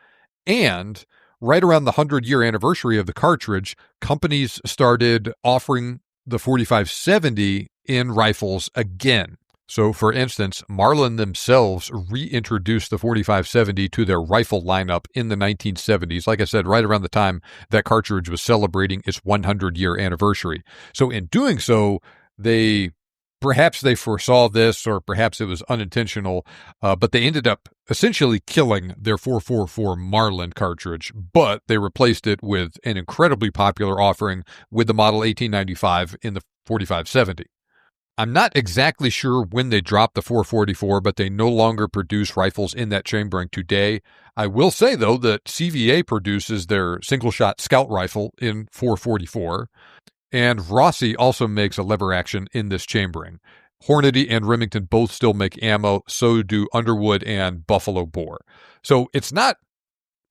Speaker 1: and right around the 100-year anniversary of the cartridge, companies started offering the 4570 in rifles again. So, for instance, Marlin themselves reintroduced the 4570 to their rifle lineup in the 1970s. Like I said, right around the time that cartridge was celebrating its 100-year anniversary. So, in doing so, perhaps they foresaw this, or perhaps it was unintentional, but they ended up essentially killing their 444 Marlin cartridge, but they replaced it with an incredibly popular offering with the model 1895 in the 4570. I'm not exactly sure when they dropped the 444, but they no longer produce rifles in that chambering today. I will say, though, that CVA produces their single-shot scout rifle in 444, and Rossi also makes a lever action in this chambering. Hornady and Remington both still make ammo, so do Underwood and Buffalo Bore. So it's not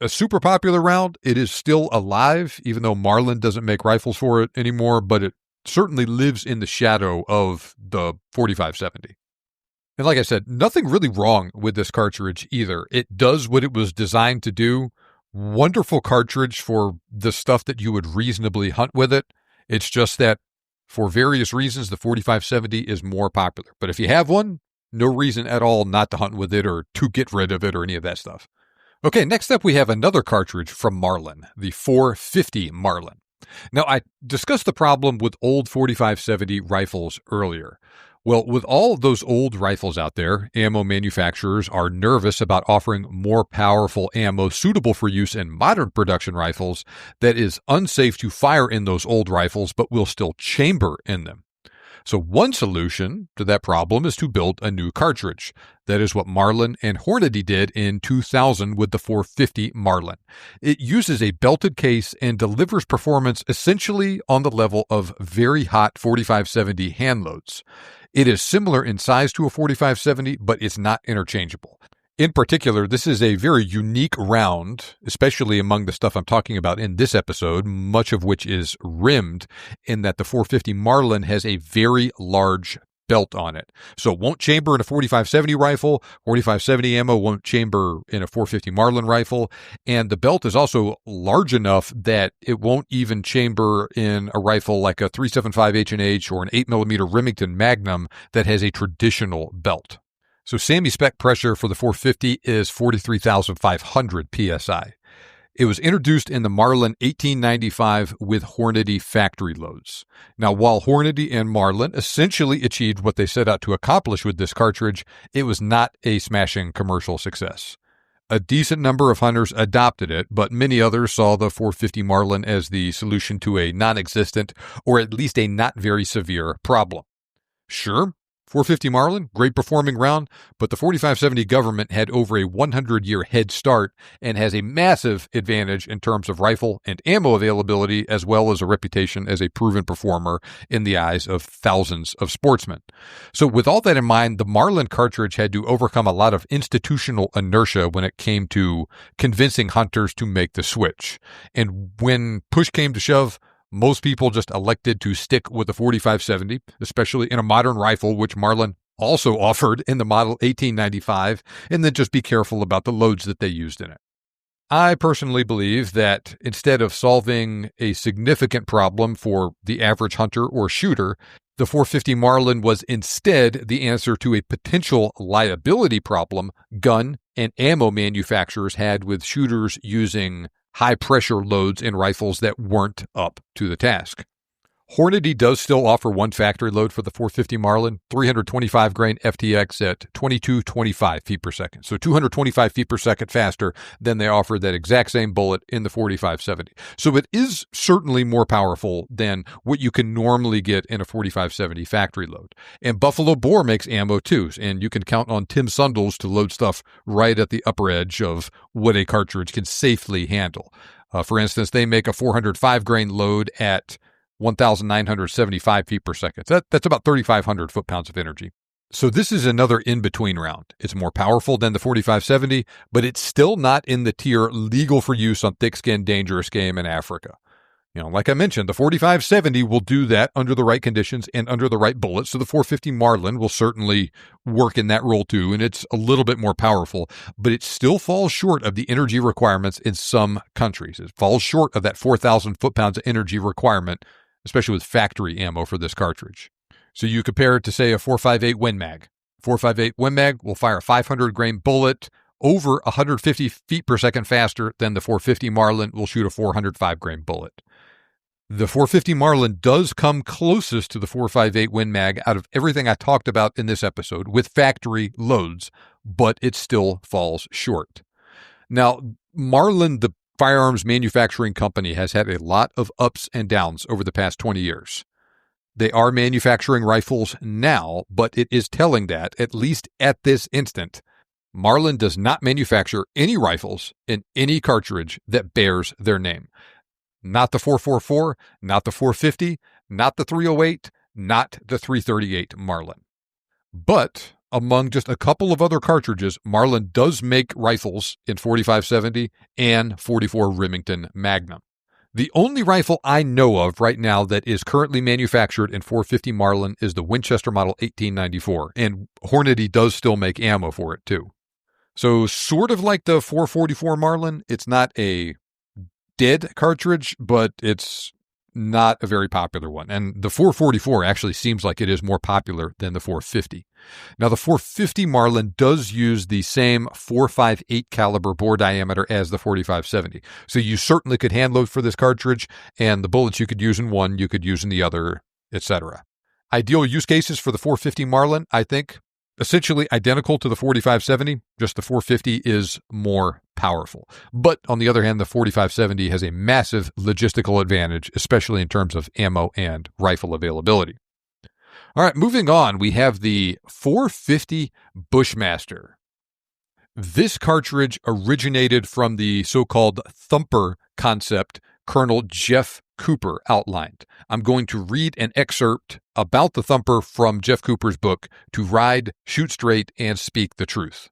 Speaker 1: a super popular round. It is still alive, even though Marlin doesn't make rifles for it anymore, but it certainly lives in the shadow of the 4570. And like I said, nothing really wrong with this cartridge either. It does what it was designed to do. Wonderful cartridge for the stuff that you would reasonably hunt with it. It's just that for various reasons, the 4570 is more popular. But if you have one, no reason at all not to hunt with it or to get rid of it or any of that stuff. Okay, next up we have another cartridge from Marlin, the 450 Marlin. Now, I discussed the problem with old 4570 rifles earlier. Well, with all of those old rifles out there, ammo manufacturers are nervous about offering more powerful ammo suitable for use in modern production rifles that is unsafe to fire in those old rifles but will still chamber in them. So one solution to that problem is to build a new cartridge. That is what Marlin and Hornady did in 2000 with the 450 Marlin. It uses a belted case and delivers performance essentially on the level of very hot 4570 hand loads. It is similar in size to a 4570, but it's not interchangeable. In particular, this is a very unique round, especially among the stuff I'm talking about in this episode, much of which is rimmed, in that the 450 Marlin has a very large belt on it. So it won't chamber in a 4570 rifle, 4570 ammo won't chamber in a 450 Marlin rifle, and the belt is also large enough that it won't even chamber in a rifle like a 375 H&H or an 8mm Remington Magnum that has a traditional belt. So SAAMI spec pressure for the 450 is 43,500 PSI. It was introduced in the Marlin 1895 with Hornady factory loads. Now, while Hornady and Marlin essentially achieved what they set out to accomplish with this cartridge, it was not a smashing commercial success. A decent number of hunters adopted it, but many others saw the 450 Marlin as the solution to a non-existent, or at least a not very severe, problem. Sure, 450 Marlin, great performing round, but the 4570 government had over a 100-year head start and has a massive advantage in terms of rifle and ammo availability, as well as a reputation as a proven performer in the eyes of thousands of sportsmen. So with all that in mind, the Marlin cartridge had to overcome a lot of institutional inertia when it came to convincing hunters to make the switch. And when push came to shove, most people just elected to stick with the 4570, especially in a modern rifle, which Marlin also offered in the model 1895, and then just be careful about the loads that they used in it. I personally believe that instead of solving a significant problem for the average hunter or shooter, the 450 Marlin was instead the answer to a potential liability problem gun and ammo manufacturers had with shooters using high-pressure loads in rifles that weren't up to the task. Hornady does still offer one factory load for the 450 Marlin, 325 grain FTX at 2225 feet per second. So 225 feet per second faster than they offer that exact same bullet in the 4570. So it is certainly more powerful than what you can normally get in a 4570 factory load. And Buffalo Bore makes ammo too, and you can count on Tim Sundles to load stuff right at the upper edge of what a cartridge can safely handle. For instance, they make a 405 grain load at 1,975 feet per second. That's about 3,500 foot-pounds of energy. So this is another in-between round. It's more powerful than the 4570, but it's still not in the tier legal for use on thick-skinned, dangerous game in Africa. Like I mentioned, the 4570 will do that under the right conditions and under the right bullets, so the 450 Marlin will certainly work in that role too, and it's a little bit more powerful, but it still falls short of the energy requirements in some countries. It falls short of that 4,000 foot-pounds of energy requirement, especially with factory ammo for this cartridge. So you compare it to, say, a 458 Win Mag. 458 Win Mag will fire a 500 grain bullet over 150 feet per second faster than the 450 Marlin will shoot a 405 grain bullet. The 450 Marlin does come closest to the 458 Win Mag out of everything I talked about in this episode with factory loads, but it still falls short. Now, Marlin, the firearms manufacturing company, has had a lot of ups and downs over the past 20 years. They are manufacturing rifles now, but it is telling that, at least at this instant, Marlin does not manufacture any rifles in any cartridge that bears their name. Not the 444, not the 450, not the 308, not the 338 Marlin. But among just a couple of other cartridges, Marlin does make rifles in 4570 and 44 Remington Magnum. The only rifle I know of right now that is currently manufactured in 450 Marlin is the Winchester model 1894, and Hornady does still make ammo for it too. So sort of like the 444 Marlin, it's not a dead cartridge, but it's not a very popular one. And the 444 actually seems like it is more popular than the 450. Now, the 450 Marlin does use the same 458 caliber bore diameter as the 4570. So you certainly could hand load for this cartridge, and the bullets you could use in one, you could use in the other, etc. Ideal use cases for the 450 Marlin, I think, essentially identical to the 4570, just the 450 is more powerful. But on the other hand, the 4570 has a massive logistical advantage, especially in terms of ammo and rifle availability. All right, moving on, we have the 450 Bushmaster. This cartridge originated from the so-called thumper concept Colonel Jeff Cooper outlined. I'm going to read an excerpt about the thumper from Jeff Cooper's book, To Ride, Shoot Straight, and Speak the Truth.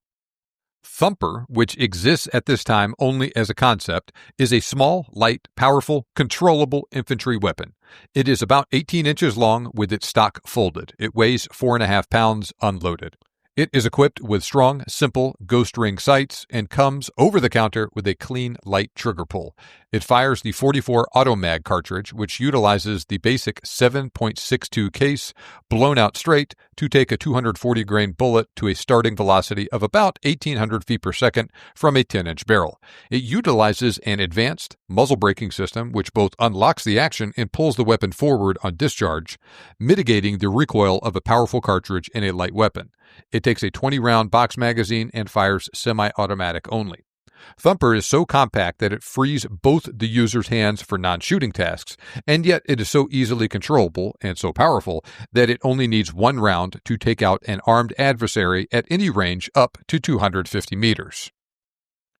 Speaker 1: Thumper, which exists at this time only as a concept, is a small, light, powerful, controllable infantry weapon. It is about 18 inches long with its stock folded. It weighs 4.5 pounds unloaded. It is equipped with strong, simple ghost ring sights and comes over the counter with a clean, light trigger pull. It fires the 44 Automag cartridge, which utilizes the basic 7.62 case blown out straight to take a 240 grain bullet to a starting velocity of about 1,800 feet per second from a 10-inch barrel. It utilizes an advanced muzzle braking system, which both unlocks the action and pulls the weapon forward on discharge, mitigating the recoil of a powerful cartridge in a light weapon. It takes a 20-round box magazine and fires semi-automatic only. Thumper is so compact that it frees both the user's hands for non-shooting tasks, and yet it is so easily controllable and so powerful that it only needs one round to take out an armed adversary at any range up to 250 meters.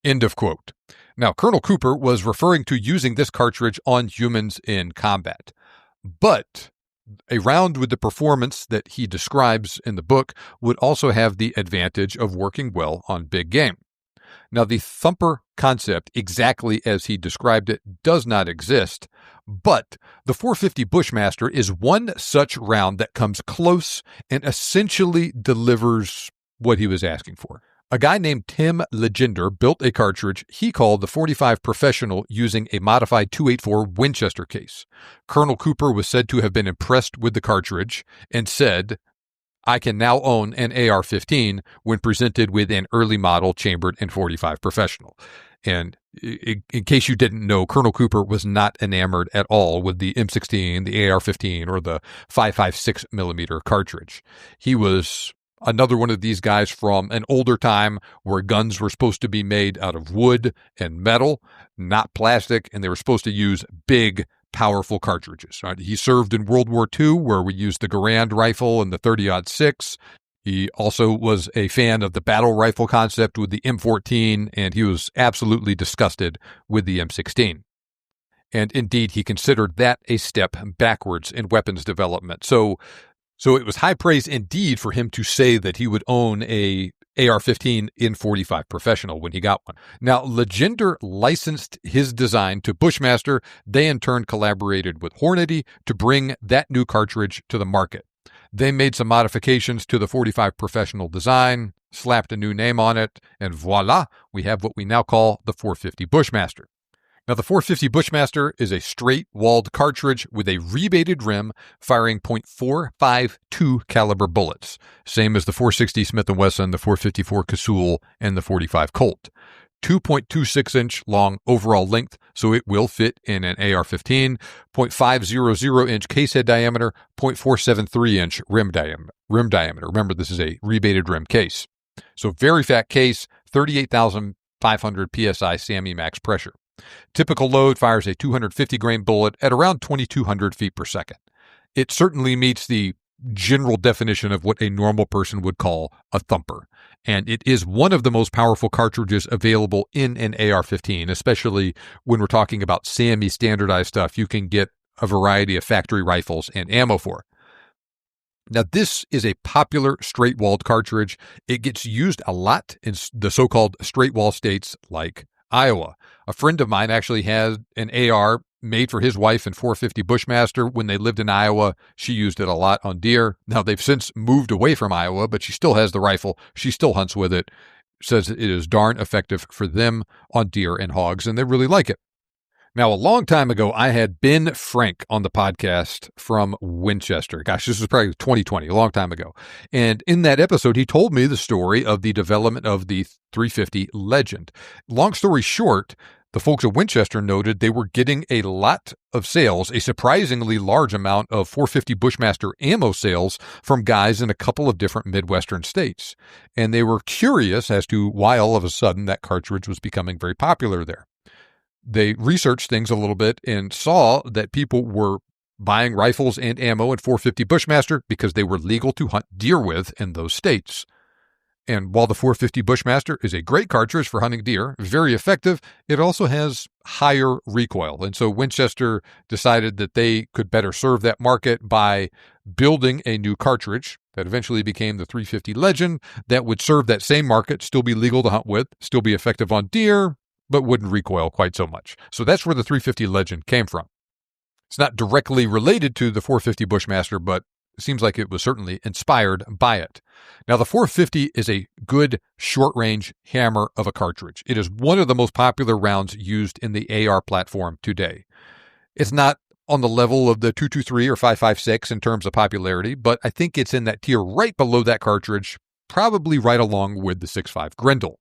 Speaker 1: End of quote. Now, Colonel Cooper was referring to using this cartridge on humans in combat, but a round with the performance that he describes in the book would also have the advantage of working well on big game. Now, the Thumper concept, exactly as he described it, does not exist, but the 450 Bushmaster is one such round that comes close and essentially delivers what he was asking for. A guy named Tim Legender built a cartridge he called the 45 Professional using a modified .284 Winchester case. Colonel Cooper was said to have been impressed with the cartridge and said, "I can now own an AR-15 when presented with an early model chambered in .45 Professional." And in case you didn't know, Colonel Cooper was not enamored at all with the M16, the AR-15, or the 5.56 millimeter cartridge. He was another one of these guys from an older time where guns were supposed to be made out of wood and metal, not plastic, and they were supposed to use big, powerful cartridges. Right? He served in World War II, where we used the Garand rifle and the 30-06. He also was a fan of the battle rifle concept with the M14, and he was absolutely disgusted with the M16. And indeed, he considered that a step backwards in weapons development. So it was high praise indeed for him to say that he would own a AR-15 in .45 Professional when he got one. Now, Legender licensed his design to Bushmaster. They in turn collaborated with Hornady to bring that new cartridge to the market. They made some modifications to the .45 Professional design, slapped a new name on it, and voila, we have what we now call the 450 Bushmaster. Now, the 450 Bushmaster is a straight-walled cartridge with a rebated rim firing .452 caliber bullets, same as the 460 Smith & Wesson, the 454 Casull, and the 45 Colt. 2.26-inch long overall length, so it will fit in an AR-15, 0.500-inch casehead diameter, 0.473-inch rim diameter. Remember, this is a rebated rim case. So very fat case, 38,500 PSI SAAMI max pressure. Typical load fires a 250 grain bullet at around 2,200 feet per second. It certainly meets the general definition of what a normal person would call a thumper. And it is one of the most powerful cartridges available in an AR-15, especially when we're talking about SAAMI standardized stuff you can get a variety of factory rifles and ammo for. Now, this is a popular straight-walled cartridge. It gets used a lot in the so-called straight-wall states like Iowa. A friend of mine actually had an AR made for his wife in 450 Bushmaster when they lived in Iowa. She used it a lot on deer. Now, they've since moved away from Iowa, but she still has the rifle. She still hunts with it. Says it is darn effective for them on deer and hogs, and they really like it. Now, a long time ago, I had Ben Frank on the podcast from Winchester. Gosh, this was probably 2020, a long time ago. And in that episode, he told me the story of the development of the 350 Legend. Long story short, the folks at Winchester noted they were getting a lot of sales, a surprisingly large amount of 450 Bushmaster ammo sales from guys in a couple of different Midwestern states. And they were curious as to why all of a sudden that cartridge was becoming very popular there. They researched things a little bit and saw that people were buying rifles and ammo at 450 Bushmaster because they were legal to hunt deer with in those states. And while the 450 Bushmaster is a great cartridge for hunting deer, very effective, it also has higher recoil. And so Winchester decided that they could better serve that market by building a new cartridge that eventually became the 350 Legend that would serve that same market, still be legal to hunt with, still be effective on deer, but wouldn't recoil quite so much. So that's where the 350 Legend came from. It's not directly related to the 450 Bushmaster, but seems like it was certainly inspired by it. Now, the 450 is a good short-range hammer of a cartridge. It is one of the most popular rounds used in the AR platform today. It's not on the level of the 223 or 556 in terms of popularity, but I think it's in that tier right below that cartridge, probably right along with the 6.5 Grendel.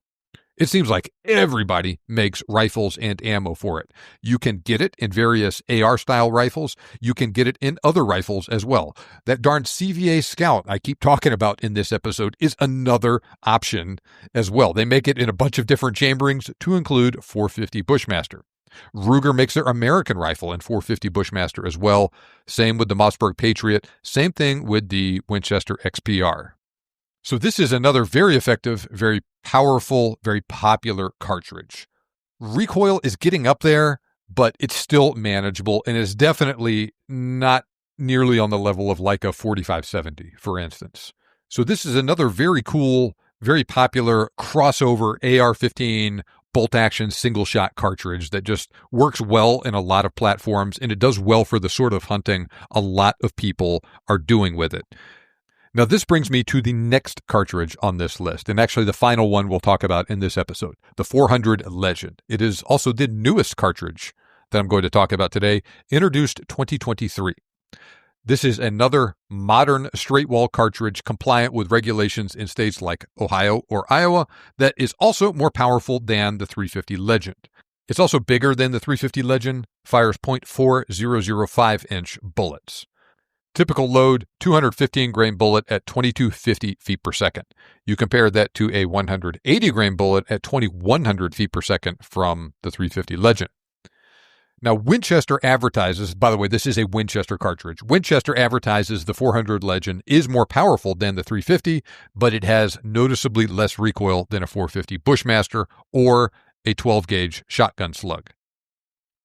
Speaker 1: It seems like everybody makes rifles and ammo for it. You can get it in various AR-style rifles. You can get it in other rifles as well. That darn CVA Scout I keep talking about in this episode is another option as well. They make it in a bunch of different chamberings to include 450 Bushmaster. Ruger makes their American rifle in 450 Bushmaster as well. Same with the Mossberg Patriot. Same thing with the Winchester XPR. So this is another very effective, very powerful, very popular cartridge. Recoil is getting up there, but it's still manageable and is definitely not nearly on the level of like a 4570, for instance. So this is another very cool, very popular crossover AR-15 bolt-action single-shot cartridge that just works well in a lot of platforms, and it does well for the sort of hunting a lot of people are doing with it. Now, this brings me to the next cartridge on this list, and actually the final one we'll talk about in this episode, the 400 Legend. It is also the newest cartridge that I'm going to talk about today, introduced 2023. This is another modern straight-wall cartridge compliant with regulations in states like Ohio or Iowa that is also more powerful than the 350 Legend. It's also bigger than the 350 Legend, fires .4005-inch bullets. Typical load, 215-grain bullet at 2250 feet per second. You compare that to a 180-grain bullet at 2100 feet per second from the 350 Legend. Now, Winchester advertises, by the way, this is a Winchester cartridge. Winchester advertises the 400 Legend is more powerful than the 350, but it has noticeably less recoil than a 450 Bushmaster or a 12-gauge shotgun slug.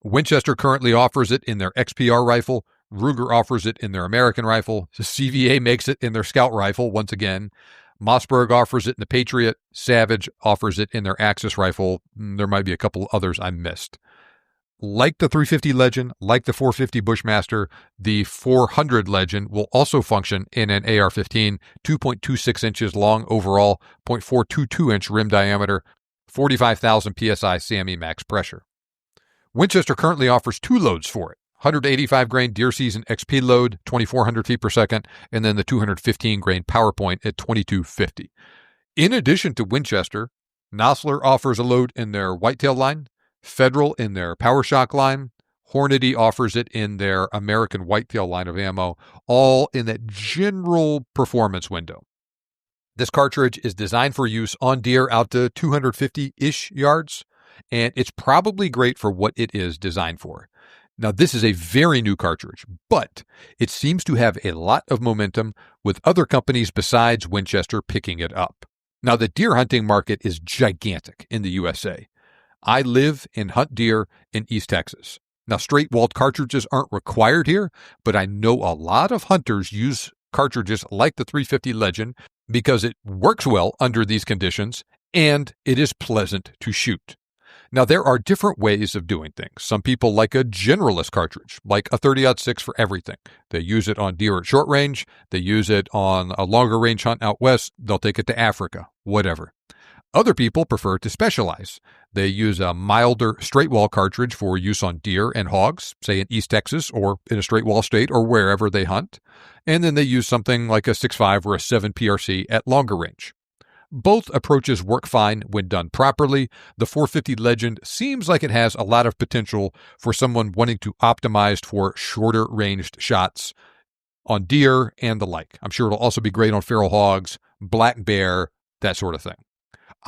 Speaker 1: Winchester currently offers it in their XPR rifle. Ruger offers it in their American rifle. CVA makes it in their Scout rifle, once again. Mossberg offers it in the Patriot. Savage offers it in their Axis rifle. There might be a couple others I missed. Like the 350 Legend, like the 450 Bushmaster, the 400 Legend will also function in an AR-15, 2.26 inches long overall, .422-inch rim diameter, 45,000 PSI SAAMI max pressure. Winchester currently offers two loads for it. 185-grain Deer Season XP load, 2,400 feet per second, and then the 215-grain PowerPoint at 2,250. In addition to Winchester, Nosler offers a load in their Whitetail line, Federal in their PowerShock line, Hornady offers it in their American Whitetail line of ammo, all in that general performance window. This cartridge is designed for use on deer out to 250-ish yards, and it's probably great for what it is designed for. Now, this is a very new cartridge, but it seems to have a lot of momentum with other companies besides Winchester picking it up. Now, the deer hunting market is gigantic in the USA. I live and hunt deer in East Texas. Now, straight-walled cartridges aren't required here, but I know a lot of hunters use cartridges like the 350 Legend because it works well under these conditions and it is pleasant to shoot. Now, there are different ways of doing things. Some people like a generalist cartridge, like a 30-06 for everything. They use it on deer at short range. They use it on a longer range hunt out west. They'll take it to Africa, whatever. Other people prefer to specialize. They use a milder straight wall cartridge for use on deer and hogs, say in East Texas or in a straight wall state or wherever they hunt. And then they use something like a 6.5 or a 7 PRC at longer range. Both approaches work fine when done properly. The 450 Legend seems like it has a lot of potential for someone wanting to optimize for shorter ranged shots on deer and the like. I'm sure it'll also be great on feral hogs, black bear, that sort of thing.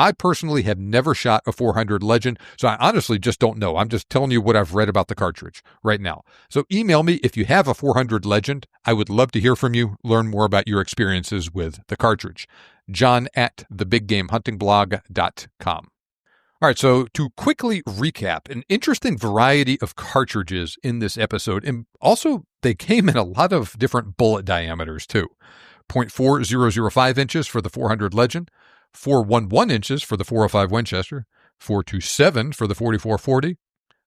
Speaker 1: I personally have never shot a 400 Legend, so I honestly just don't know. I'm just telling you what I've read about the cartridge right now. So email me if you have a 400 Legend. I would love to hear from you, learn more about your experiences with the cartridge. John@thebiggamehuntingblog.com. All right, so to quickly recap, an interesting variety of cartridges in this episode, and also they came in a lot of different bullet diameters too. .4005 inches for the 400 Legend, 411 inches for the 405 Winchester, 427 for the 4440,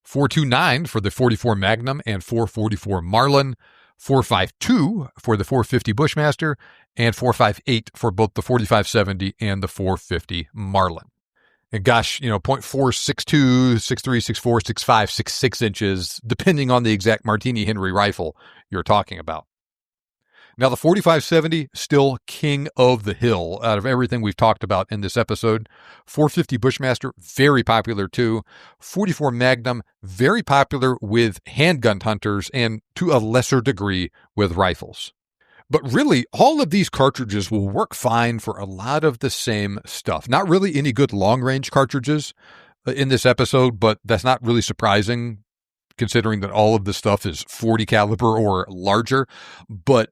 Speaker 1: 429 for the 44 Magnum and 444 Marlin, .452 for the .450 Bushmaster, and .458 for both the .4570 and the .450 Marlin. And gosh, .462, 63, 64, 65, 66 inches, depending on the exact Martini-Henry rifle you're talking about. Now, the .4570, still king of the hill out of everything we've talked about in this episode. .450 Bushmaster, very popular too. .44 Magnum, very popular with handgun hunters and to a lesser degree with rifles. But really, all of these cartridges will work fine for a lot of the same stuff. Not really any good long-range cartridges in this episode, but that's not really surprising considering that all of the stuff is .40 caliber or larger. But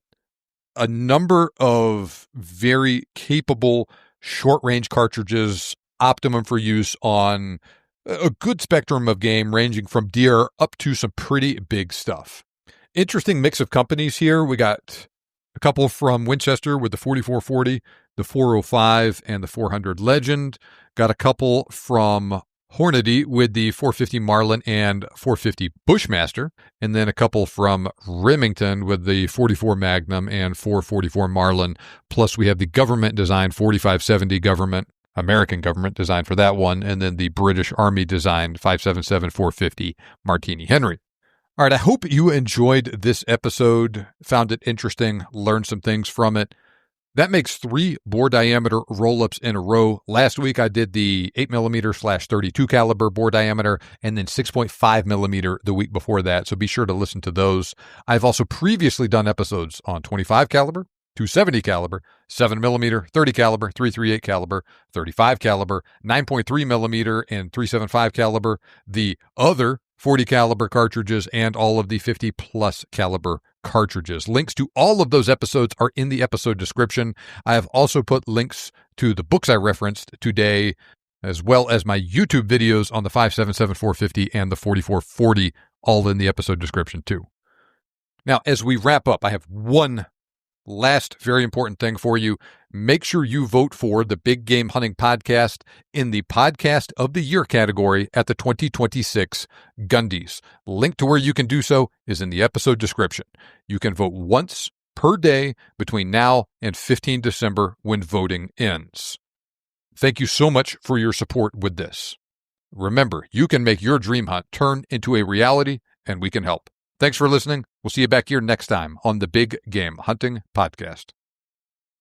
Speaker 1: a number of very capable short-range cartridges, optimum for use on a good spectrum of game, ranging from deer up to some pretty big stuff. Interesting mix of companies here. We got a couple from Winchester with the 4440, the 405, and the 400 Legend. Got a couple from Hornady with the 450 Marlin and 450 Bushmaster. And then a couple from Remington with the 44 Magnum and 444 Marlin. Plus we have the government-designed 4570 American government designed for that one. And then the British Army-designed 577 450 Martini-Henry. All right, I hope you enjoyed this episode, found it interesting, learned some things from it. That makes 3 bore diameter roll-ups in a row. Last week I did the 8mm/32 caliber bore diameter and then 6.5mm the week before that, so be sure to listen to those. I've also previously done episodes on 25 caliber, 270 caliber, 7mm, 30 caliber, 338 caliber, 35 caliber, 9.3mm and 375 caliber, the other 40 caliber cartridges, and all of the 50 plus caliber cartridges. Links to all of those episodes are in the episode description. I have also put links to the books I referenced today, as well as my YouTube videos on the 577 450 and the 4440, all in the episode description too. Now, as we wrap up, I have one last very important thing for you. Make sure you vote for the Big Game Hunting Podcast in the Podcast of the Year category at the 2026 Gundies. Link to where you can do so is in the episode description. You can vote once per day between now and 15 December when voting ends. Thank you so much for your support with this. Remember, you can make your dream hunt turn into a reality, and we can help. Thanks for listening. We'll see you back here next time on the Big Game Hunting Podcast.